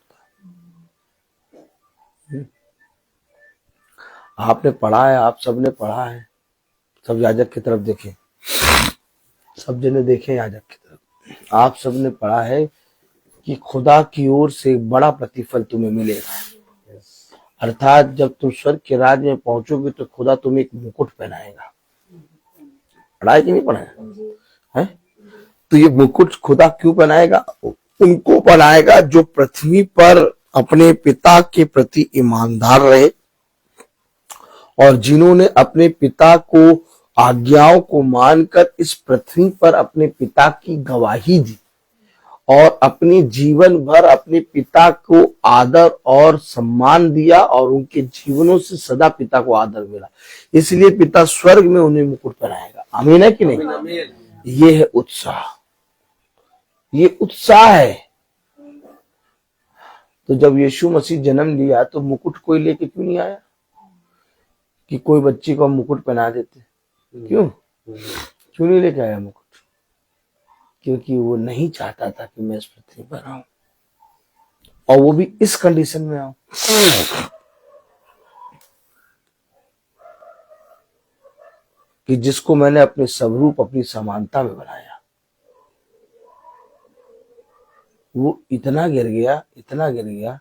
आपने पढ़ा है, आप सबने पढ़ा है, सब याजक की तरफ देखें, सब जने देखें याजक की तरफ। आप सबने पढ़ा है कि खुदा की ओर से बड़ा प्रतिफल तुम्हें मिलेगा। अर्थात जब तुम स्वर्ग के राज्य में पहुंचोगे तो खुदा तुम्हें एक मुकुट पहनाएगा। पढ़ा है कि नहीं पढ़ा है? तो ये मुकुट खुदा क्यों पहनाएगा? उनको पहनाएगा जो पृथ्वी पर अपने पिता के प्रति ईमानदार रहे और जिन्होंने अपने पिता को आज्ञाओं को मानकर इस पृथ्वी पर अपने पिता की गवाही दी और अपने जीवन भर अपने पिता को आदर और सम्मान दिया और उनके जीवनों से सदा पिता को आदर मिला। इसलिए पिता स्वर्ग में उन्हें मुकुट पहनाएगा। आमीन है कि नहीं? आमीन। ये है उत्साह, ये उत्साह है। तो जब यीशु मसीह जन्म लिया तो मुकुट कोई लेके क्यों नहीं आया कि कोई बच्ची को मुकुट पहना देते? क्यों नहीं लेके आया मुकुट? क्योंकि वो नहीं चाहता था कि मैं इस पृथ्वी पर आऊं, और वो भी इस कंडीशन में आऊं। कि जिसको मैंने अपने स्वरूप, अपनी समानता में बनाया, वो इतना गिर गया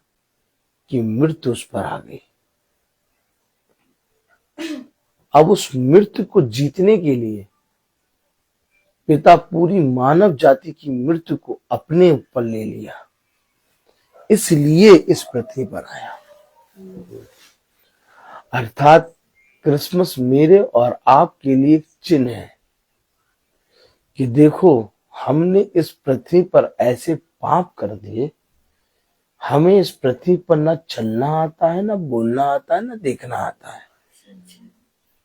कि मृत्यु उस पर आ गई। अब उस मृत्यु को जीतने के लिए पिता पूरी मानव जाति की मृत्यु को अपने ऊपर ले लिया, इसलिए इस पृथ्वी पर आया। अर्थात क्रिसमस मेरे और आपके लिए एक चिन्ह है कि देखो, हमने इस पृथ्वी पर ऐसे पाप कर दिए, हमें इस पृथ्वी पर ना चलना आता है, ना बोलना आता है, ना देखना आता है।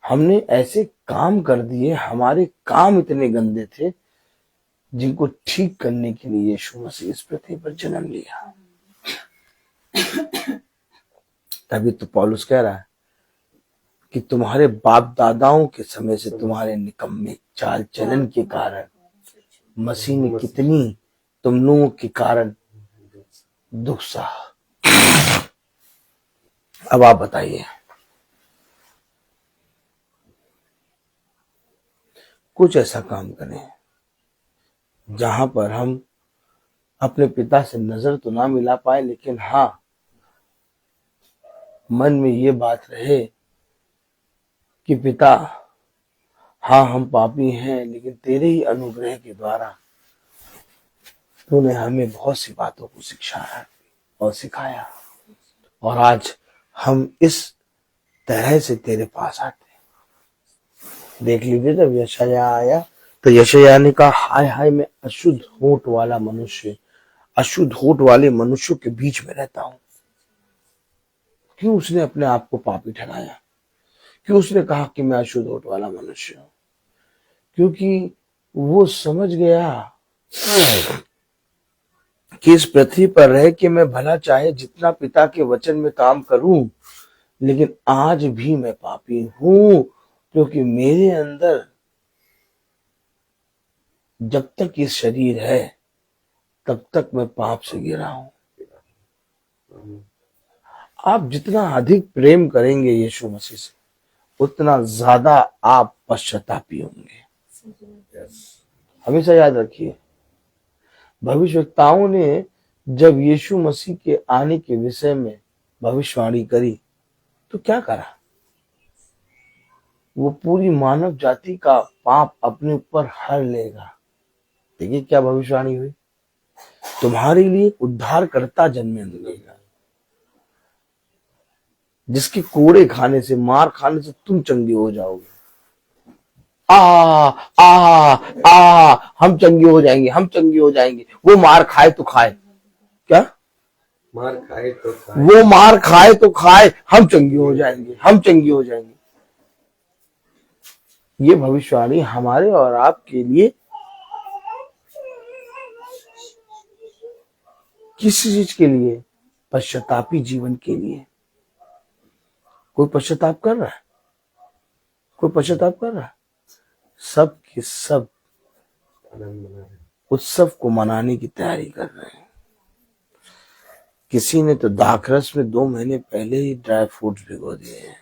हमने ऐसे काम कर दिए, हमारे काम इतने गंदे थे जिनको ठीक करने के लिए यीशु मसीह इस पृथ्वी पर जन्म लिया। तभी तो पौलुस कह रहा है कि तुम्हारे बाप दादाओं के समय से तुम्हारे निकम्मे चाल चलन के कारण मसीह ने कितनी तुम लोगों के कारण दुख सहा। अब आप बताइए, कुछ ऐसा काम करें जहां पर हम अपने पिता से नजर तो ना मिला पाए, लेकिन हाँ, मन में ये बात रहे कि पिता, हाँ हम पापी हैं, लेकिन तेरे ही अनुग्रह के द्वारा तूने हमें बहुत सी बातों को सिखाया और सिखाया, और आज हम इस तरह से तेरे पास आते हैं। देख लीजिए, जब यशायाह आया तो यशायाह ने कहा, हाय हाय मैं अशुद्ध होंठ वाला मनुष्य, अशुद्ध होंठ वाले मनुष्यों के बीच में रहता हूं। क्यों उसने अपने आप को पापी ठहराया? क्यों उसने कहा कि मैं अशुद्ध होंठ वाला मनुष्य हूं? क्योंकि वो समझ गया कि इस पृथ्वी पर रह के मैं भला चाहे जितना पिता के वचन में काम करूं, लेकिन आज भी मैं पापी हूं, क्योंकि मेरे अंदर जब तक ये शरीर है तब तक मैं पाप से घिरा हूं। आप जितना अधिक प्रेम करेंगे यीशु मसीह से, उतना ज्यादा आप पश्चातापी होंगे। हमेशा याद रखिए, भविष्यवक्ताओं ने जब यीशु मसीह के आने के विषय में भविष्यवाणी करी तो क्या करा? वो पूरी मानव जाति का पाप अपने ऊपर हर लेगा। देखिए क्या भविष्यवाणी हुई, तुम्हारे लिए उद्धारकर्ता जन्मेगा, जिसके कोड़े खाने से, मार खाने से तुम चंगे हो जाओगे। आ आ आ हम चंगे हो जाएंगे, हम चंगे हो जाएंगे। वो मार खाए तो खाए, क्या मार खाए तो खाए, वो मार खाए तो खाए, हम चंगे हो जाएंगे, हम चंगे हो जाएंगे। ये भविष्यवाणी हमारे और आपके लिए किसी चीज के लिए? पश्चातापी जीवन के लिए। कोई पश्चाताप कर रहा है? कोई पश्चाताप कर रहा है? सब के सब उत्सव को मनाने की तैयारी कर रहे हैं। किसी ने तो दाखरस में 2 महीने पहले ही ड्राई फ्रूट्स भिगो दिए हैं,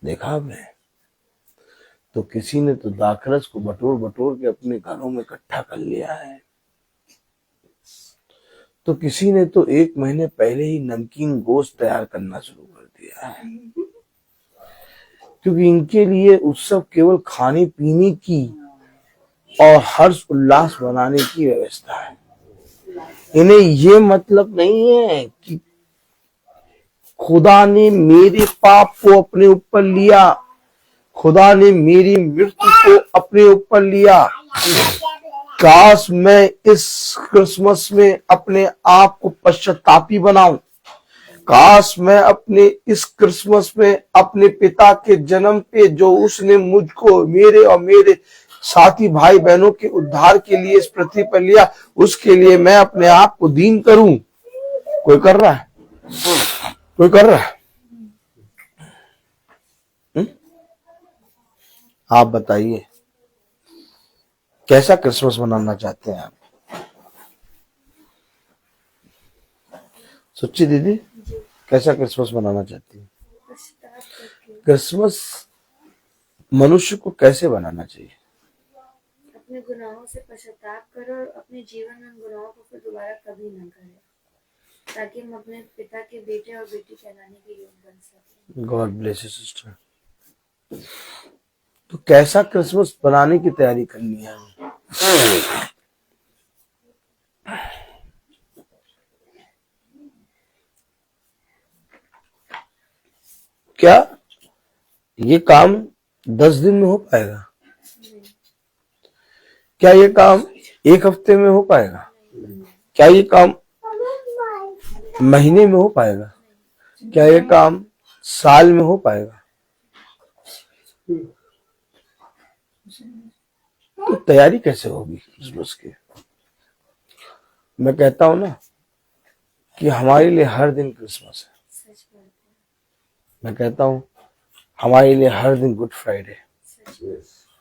देखा आपने? तो किसी ने तो दाखरस को बटोर बटोर के अपने घरों में इकट्ठा कर लिया है। तो किसी ने तो 1 महीने पहले ही नमकीन गोश्त तैयार करना शुरू कर दिया है, क्योंकि इनके लिए उत्सव केवल खाने पीने की और हर्ष उल्लास बनाने की व्यवस्था है। इन्हें ये मतलब नहीं है कि खुदा ने मेरे पाप को अपने ऊपर लिया, खुदा ने मेरी मृत्यु को अपने ऊपर लिया। काश मैं इस क्रिसमस में अपने आप को पश्चातापी बनाऊं, काश मैं अपने इस क्रिसमस में अपने पिता के जन्म पे जो उसने मुझको, मेरे और मेरे साथी भाई बहनों के उद्धार के लिए इस पृथ्वी पर लिया, उसके लिए मैं अपने आप को दीन करूं। कोई कर रहा है? कोई कर रहा है? आप बताइए। कैसा क्रिसमस मनाना चाहते हैं आप? सुच्ची दीदी, कैसा क्रिसमस मनाना चाहती है? क्रिसमस मनुष्य को कैसे बनाना चाहिए? अपने गुनाहों से पश्चाताप करो और अपने जीवन में उन गुनाहों को फिर दोबारा कभी न करें, ताकि हम अपने पिता के बेटे और बेटी कहलाने के योग्य बन सकें। God bless you sister. तो कैसा क्रिसमस बनाने की तैयारी करनी है? क्या ये काम 10 दिन में हो पाएगा? क्या ये काम 1 हफ्ते में हो पाएगा? क्या ये काम महीने में हो पाएगा? क्या ये काम साल में हो पाएगा? तो तैयारी कैसे होगी क्रिसमस की? मैं कहता हूं ना कि हमारे लिए हर दिन क्रिसमस है। सच बात है। मैं कहता हूं हमारे लिए हर दिन गुड फ्राइडे।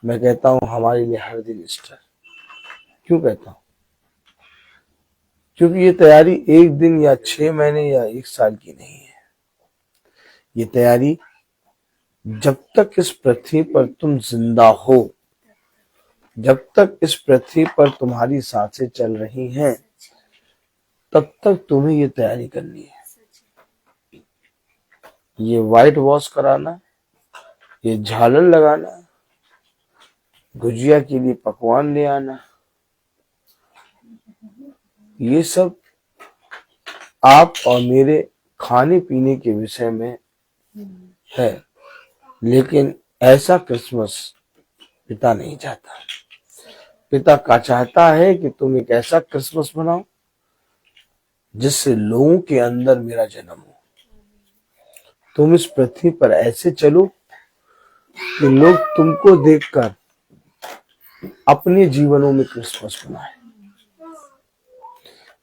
मैं कहता हूं हमारे लिए हर दिन ईस्टर। क्यों कहता हूं? क्योंकि ये तैयारी 1 दिन या 6 महीने या 1 साल की नहीं है। ये तैयारी जब तक इस पृथ्वी पर तुम जिंदा हो, जब तक इस पृथ्वी पर तुम्हारी सांसें चल रही हैं, तब तक तुम्हें ये तैयारी करनी है। ये व्हाइट वॉश कराना, ये झालर लगाना, गुजिया के लिए पकवान ले आना, ये सब आप और मेरे खाने पीने के विषय में है। लेकिन ऐसा क्रिसमस पिता नहीं चाहता। पिता का चाहता है कि तुम एक ऐसा क्रिसमस मनाओ जिससे लोगों के अंदर मेरा जन्म हो। तुम इस पृथ्वी पर ऐसे चलो कि लोग तुमको देखकर अपने जीवनों में क्रिसमस मनाए।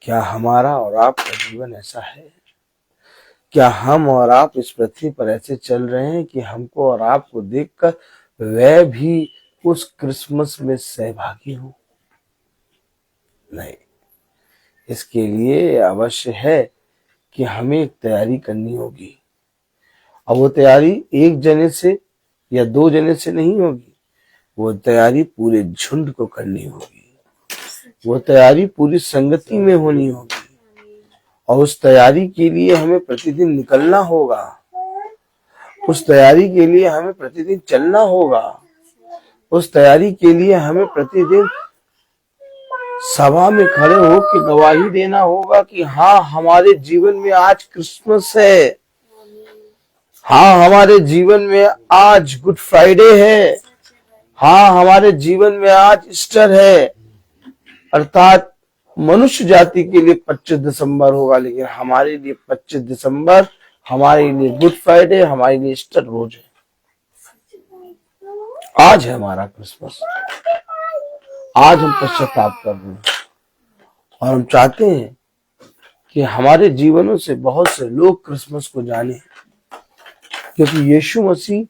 क्या हमारा और आपका जीवन ऐसा है? क्या हम और आप इस पृथ्वी पर ऐसे चल रहे हैं कि हमको और आपको देखकर वह भी उस क्रिसमस में सहभागी हो? नहीं। इसके लिए अवश्य है कि हमें एक तैयारी करनी होगी। और वो तैयारी 1 जने से या 2 जने से नहीं होगी। वो तैयारी पूरे झुंड को करनी होगी। वो तैयारी पूरी संगति में होनी होगी। और उस तैयारी के लिए हमें प्रतिदिन निकलना होगा। उस तैयारी के लिए हमें प्रतिदिन चलना होगा। उस तैयारी के लिए हमें प्रतिदिन सभा में खड़े होकर गवाही देना होगा कि हाँ, हमारे जीवन में आज क्रिसमस है। हाँ, हमारे जीवन में आज गुड फ्राइडे है। हाँ, हमारे जीवन में आज ईस्टर है। अर्थात मनुष्य जाति के लिए 25 दिसंबर होगा, लेकिन हमारे लिए 25 दिसंबर हमारे लिए गुड फ्राइडे, हमारे लिए ईस्टर रोज है। आज है हमारा क्रिसमस। आज हम पश्चाताप कर रहे हैं और हम चाहते हैं कि हमारे जीवनों से बहुत से लोग क्रिसमस को जाने, क्योंकि यीशु मसीह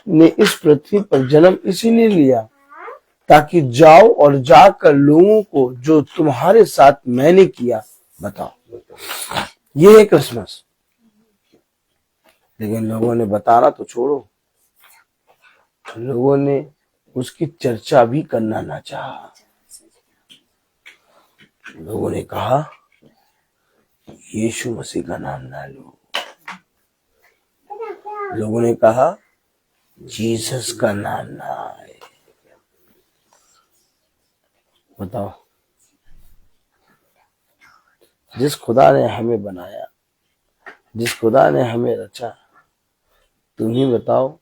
ने इस पृथ्वी पर जन्म इसीलिए लिया ताकि जाओ और जाकर लोगों को जो तुम्हारे साथ मैंने किया बताओ। ये है क्रिसमस। लेकिन लोगों ने बताना तो छोड़ो, लोगों ने उसकी चर्चा भी करना ना चाहा। लोगों ने कहा यीशु मसीह का नाम ना लो। लोगों ने कहा जीसस का नाम ना आए। बताओ, जिस खुदा ने हमें बनाया, जिस खुदा ने हमें रचा, तुम ही बताओ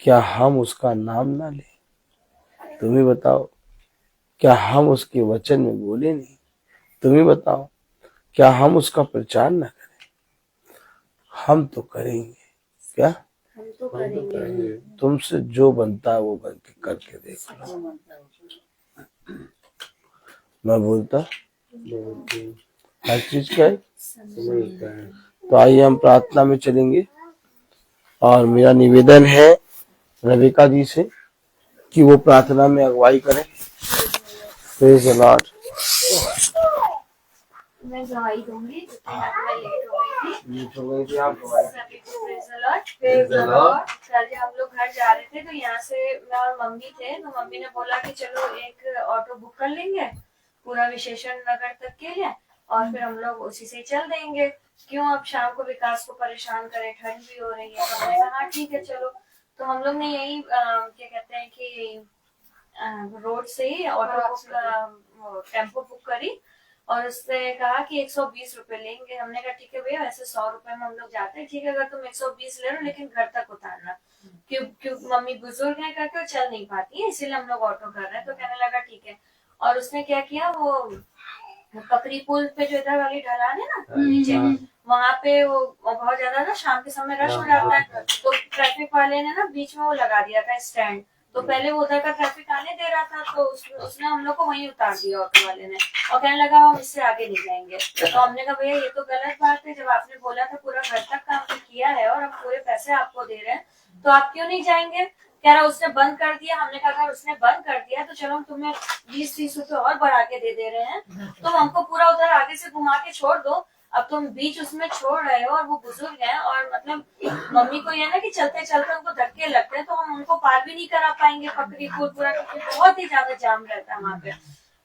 क्या हम उसका नाम ना लें? तुम ही बताओ क्या हम उसके वचन में बोले नहीं? तुम ही बताओ क्या हम उसका प्रचार ना करें? हम तो करेंगे। क्या हम तो करेंगे। तुमसे जो बनता है वो बन के करके देख लो। मैं बोलता हर चीज क्या है। तो आइए हम प्रार्थना में चलेंगे और मेरा निवेदन है रविका जी से कि वो प्रार्थना में अगुवाई करें। Praise the Lord. मैं गवाही दूंगी क्योंकि आज मैं लेट हो गई थी। मीट हो गई थी आप गवाही। सभी को praise the Lord। Praise the Lord। कल हम लोग घर जा रहे थे तो यहाँ से मैं और मम्मी थे, तो मम्मी ने बोला कि चलो एक ऑटो बुक कर लेंगे पूरा विशेषण नगर तक के लिए, और फिर हम लोग उसी से चल देंगे, क्यों अब शाम को विकास को परेशान करे, ठंड भी हो रही है। तो हमने कहा हाँ ठीक है चलो। तो हम लोग ने यही क्या कहते हैं कि रोड से ही ऑटो बुक टेम्पो बुक करी, और उससे कहा कि 120 रुपए लेंगे। हमने कहा ठीक है भैया, वैसे 100 रुपए में हम लोग जाते हैं, ठीक है अगर तुम 120 ले लो लेकिन घर तक उतारना, क्यों मम्मी बुजुर्ग है करके वो चल नहीं पाती है, इसीलिए हम लोग ऑटो कर रहे हैं। तो कहने लगा ठीक है। और उसने क्या किया, वो पकड़ी पुल पे जो इधर वाली ढलान है ना नीचे, वहां पे वो बहुत ज्यादा ना शाम के समय रश हो जाता है, तो ट्रैफिक वाले ने ना बीच में वो लगा दिया था स्टैंड। तो पहले वो उधर का ट्रैफिक आने दे रहा था, तो उसने हम लोग को वहीं उतार दिया ऑटो वाले ने, और कहने लगा हम इससे आगे नहीं जाएंगे। तो हमने कहा भैया ये तो गलत बात है, जब आपने बोला था पूरा घर तक का हमने किया है और हम पूरे पैसे आपको दे रहे हैं, तो आप क्यों नहीं जाएंगे। कह रहा उसने बंद कर दिया। हमने कहा अगर उसने बंद कर दिया तो चलो हम तुम्हें 20-30 रुपए और बढ़ा के दे रहे हैं, तुम हमको पूरा उधर आगे से घुमा के छोड़ दो। अब तुम बीच उसमें छोड़ रहे हो, और वो बुजुर्ग हैं, और मतलब मम्मी को ये ना कि चलते चलते उनको धक्के लगते हैं, तो हम उनको पार भी नहीं करा पाएंगे पकड़ी पुल पूरा, क्योंकि बहुत ही ज्यादा जाम रहता है वहाँ पे।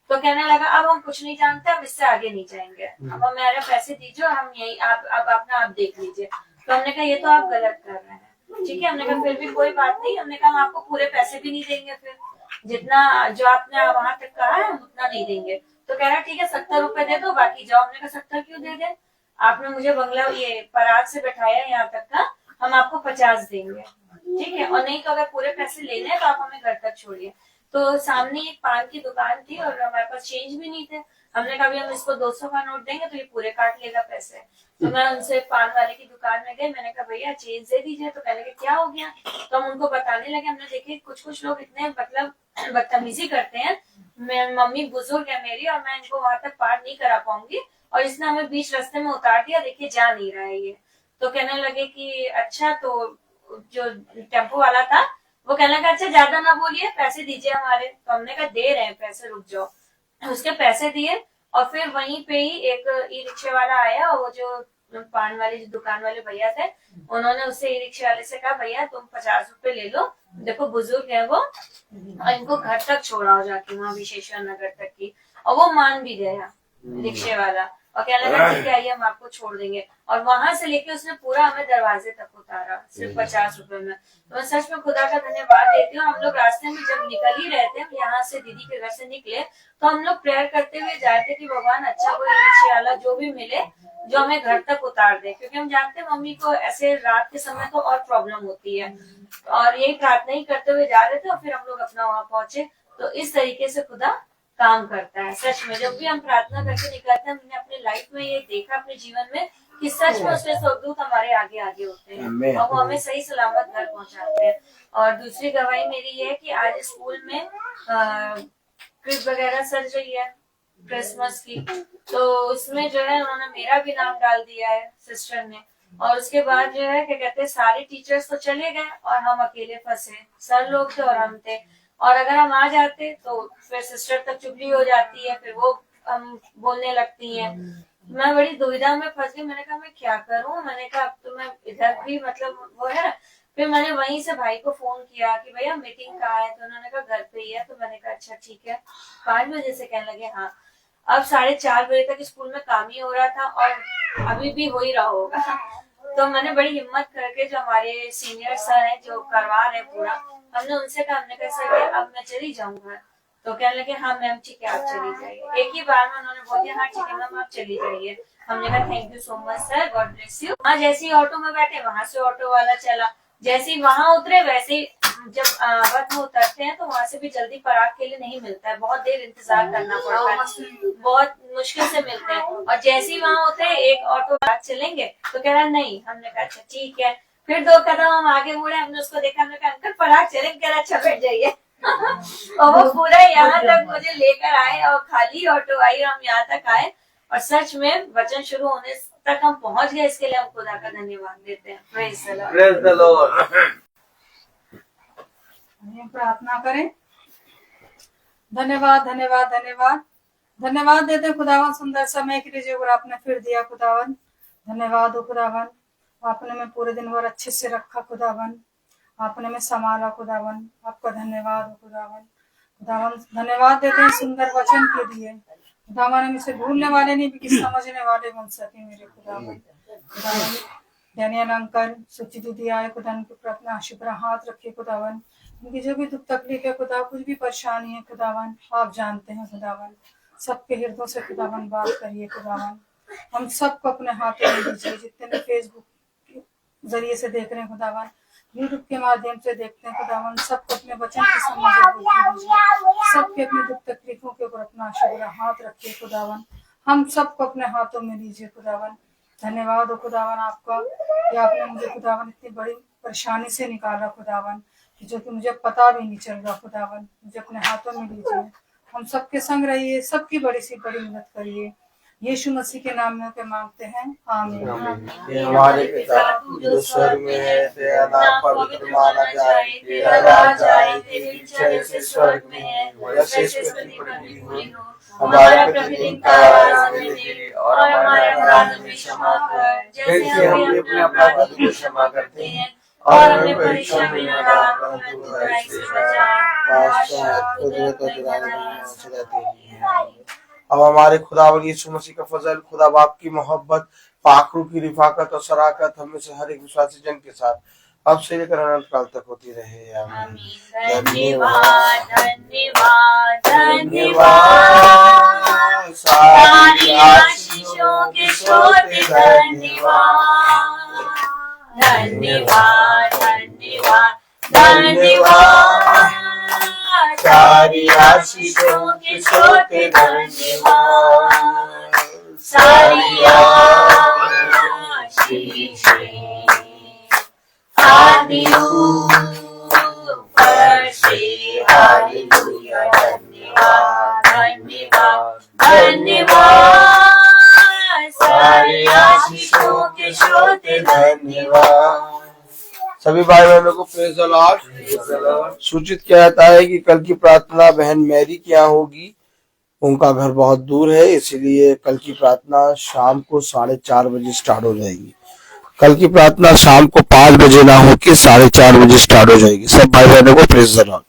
तो कहने लगा अब हम कुछ नहीं जानते, हम इससे आगे नहीं जाएंगे, अब हमारे पैसे दीजिए और हम यही आप अपना आप देख लीजिए। तो हमने कहा ये तो आप गलत कर रहे हैं, ठीक है। हमने कहा फिर भी कोई बात नहीं, हमने कहा हम आपको पूरे पैसे भी नहीं देंगे, फिर जितना जो आपने वहां तक कहा है हम उतना नहीं देंगे। तो कह रहा ठीक है 70 रुपए दे दो, बाकी जाओ। हमने कहा 70 क्यों दे दे, आपने मुझे बंगला ये पराग से बैठाया यहाँ तक का, हम आपको 50 देंगे, ठीक है, और नहीं तो अगर पूरे पैसे लेने हैं तो आप हमें घर तक छोड़िए। तो सामने एक पान की दुकान थी और हमारे पास चेंज भी नहीं थे। हमने कहा हम इसको 200 का नोट देंगे तो ये पूरे काट लेगा पैसे। तो मैं उनसे पान वाले की दुकान में गई, मैंने कहा भैया चेंज दे दीजिए। तो कहने के क्या हो गया, तो हम उनको बताने लगे। हमने देखे कुछ लोग इतने मतलब बदतमीजी करते हैं, मैं मम्मी बुजुर्ग है मेरी और मैं इनको वहां तक पार नहीं करा पाऊंगी, और इसने हमें बीच रास्ते में उतार दिया, देखिए जा नहीं रहा है ये। तो कहने लगे कि अच्छा, तो जो टेम्पो वाला था वो कहने लगा अच्छा ज्यादा ना बोलिए, पैसे दीजिए हमारे। तो हमने कहा दे रहे हैं पैसे, रुक जाओ। उसके पैसे दिए, और फिर वहीं पे ही एक ई रिक्शे वाला आया, और वो जो पान वाले जो दुकान वाले भैया थे, उन्होंने उससे ई रिक्शे वाले से कहा भैया तुम 50 रुपए ले लो, देखो बुजुर्ग है वो, और इनको घर तक छोड़ाओ जाके वहाँ विशेषण नगर तक की। और वो मान भी गया रिक्शे वाला, और कहने लगा ठीक है आइए हम आपको छोड़ देंगे। और वहां से लेके उसने पूरा हमें दरवाजे तक उतारा सिर्फ 50 रुपए में। तो मैं सच में खुदा का धन्यवाद देती हूँ। हम लोग रास्ते में जब निकल ही रहे थे, हम यहाँ से दीदी के घर से निकले, तो हम लोग प्रेयर करते हुए जाए थे कि भगवान अच्छा कोई रिक्शे वाला जो भी मिले जो हमें घर तक उतार दे, क्योंकि हम जानते हैं मम्मी को ऐसे रात के समय तो और प्रॉब्लम होती है। और यही प्रार्थना ही करते हुए जा रहे थे, और फिर हम लोग अपना वहां पहुंचे। तो इस तरीके से खुदा काम करता है। सच में जब भी हम प्रार्थना करके निकलते हैं, हमने अपने लाइफ में ये देखा, अपने जीवन में, कि सच में उसके स्वर्गदूत हमारे आगे आगे होते हैं और वो हमें सही सलामत घर पहुंचाते हैं। और दूसरी गवाही मेरी ये है कि आज स्कूल में क्विज वगैरह सज रही है क्रिसमस की, तो उसमें जो है उन्होंने मेरा भी नाम डाल दिया है सिस्टर ने। और उसके बाद जो है क्या कहते हैं, सारे टीचर्स तो चले गए और हम अकेले फंसे, सर लोग थे और हम थे। और अगर हम आ जाते तो फिर सिस्टर तक चुगली हो जाती है, फिर वो हम बोलने लगती हैं। मैं बड़ी दुविधा में फंस गई। मैंने कहा मैं क्या करूं, मैंने कहा अब तो मैं इधर भी मतलब वो है। फिर मैंने वहीं से भाई को फोन किया कि भैया मीटिंग कहाँ है, तो उन्होंने कहा घर पे ही है। तो मैंने कहा अच्छा ठीक है। 5 बजे से कहने लगे हाँ। अब 4:30 बजे तक स्कूल में काम ही हो रहा था और अभी भी हो ही रहा होगा। तो मैंने बड़ी हिम्मत करके जो हमारे सीनियर सर हैं जो करवा रहे पूरा, हमने उनसे कहा, हमने कहा सर अब मैं चली जाऊंगा। तो कहने लगे हाँ मैम ठीक है आप चली जाइए। एक ही बार में उन्होंने बोल दिया हाँ ठीक है मैम आप चली जाइए। हमने कहा thank you so much sir, God bless you. हाँ जैसे ही ऑटो में बैठे वहां से ऑटो वाला चला, जैसे ही वहां उतरे वैसे ही जब बस में उतरते हैं तो वहां से भी जल्दी पराग के लिए नहीं मिलता है, बहुत देर इंतजार करना पड़ता है, बहुत मुश्किल से मिलते हैं। और जैसे ही वहां उतरे एक ऑटो बात चलेंगे तो कह रहा नहीं। हमने कहा अच्छा ठीक है। फिर 2 कदम हम आगे मुड़े, हमने उसको देखा, हमने कहा अंकल पराग चलेंगे, कह रहा अच्छा बैठ जाइए। और वो पूरा यहाँ तक मुझे लेकर आए और खाली ऑटो आई और हम यहाँ तक आए। और सच में वचन शुरू होने तक हम पहुंच गए, इसके लिए हम खुदा का धन्यवाद देते हैं। Praise the Lord. Praise the Lord. प्रार्थना करें। धन्यवाद धन्यवाद धन्यवाद धन्यवाद देते हैं खुदावन सुंदर समय के लिए जो आपने फिर दिया खुदावन। धन्यवाद हो खुदावन, आपने मैं पूरे दिन भर अच्छे से रखा खुदावन, आपने मैं संभाला खुदावन, आपका धन्यवाद हो खुदावन। खुदावन धन्यवाद देते हैं सुंदर वचन के लिए खुदावन, हम इसे भूलने वाले नहीं बल्कि समझने वाले बन सके मेरे खुदावन। खुदावन डैनियल अंकल सुची दीदी आए खुदावन के ऊपर अपना आशीर्वाद हाथ रखे खुदावन, उनकी जो भी दुख तकलीफ है खुदा, कुछ भी परेशानी है खुदावन आप जानते हैं खुदावन, सबके हृदयों से खुदावन बात करिए खुदावन। हम सबको अपने हाथों में दीजिए, जितने भी फेसबुक के जरिए से देख रहे हैं खुदावन, यूट्यूब के माध्यम से देखते हैं खुदावन, सबको अपने वचन की समझ दीजिए, सबके अपने दुख तकलीफों के ऊपर अपना आशीर्वाद हाथ रखिए खुदावन, हम सबको अपने हाथों में दीजिए खुदावन। धन्यवाद हो खुदावन आपका कि आपने मुझे खुदावन इतनी बड़ी परेशानी से निकाला खुदावन, कि जो कि मुझे पता भी नहीं चल रहा खुदावन, मुझे अपने हाथों में लीजिए, हम सबके संग रहिए, सबकी बड़ी सी बड़ी मदद करिए, यीशु मसीह के नाम में के मांगते हैं, आमीन। ये हमारे पिता जो स्वर्ग में है, तेरा नाम पवित्र माना जाए, तेरा राज आए, तेरी इच्छा जैसे स्वर्ग में है वैसे इस पृथ्वी पर भी हो। हमारा प्रतिदिन का आहार हमें दे और हमारे अपराध हमें क्षमा कर, जैसे हम भी अपने अपराध को क्षमा करते हैं, और हमें परीक्षा में न डाल परंतु बुराई से बचा। अब हमारे खुदावन यीशु मसीह का फजल, खुदा बाप की मोहब्बत, पाखरू की रिफाकत और शराकत हमें से हर एक विश्वासी जन के साथ अब से लेकर अनंत काल तक होती रहे, आमीन। धन्यवाद धन्यवाद धन्यवाद, सारी आशीषों के श्रोते धन्यवाद धन्यवाद धन्यवाद धन्यवाद, सारी आशीषों के श्रोते धन्यवाद, सारी आशीषें आदि ऊपर से हालेलुया। धन्यवाद धन्यवाद धन्यवाद, सारी आशीषों के श्रोते धन्यवाद। सभी भाई बहनों को प्रेज़ द लॉर्ड। सूचित किया जाता है कि कल की प्रार्थना बहन मैरी के यहाँ होगी, उनका घर बहुत दूर है, इसलिए कल की प्रार्थना शाम को 4:30 बजे स्टार्ट हो जाएगी। कल की प्रार्थना शाम को 5 बजे ना होकर 4:30 बजे स्टार्ट हो जाएगी। सब भाई बहनों को प्रेज़ द लॉर्ड।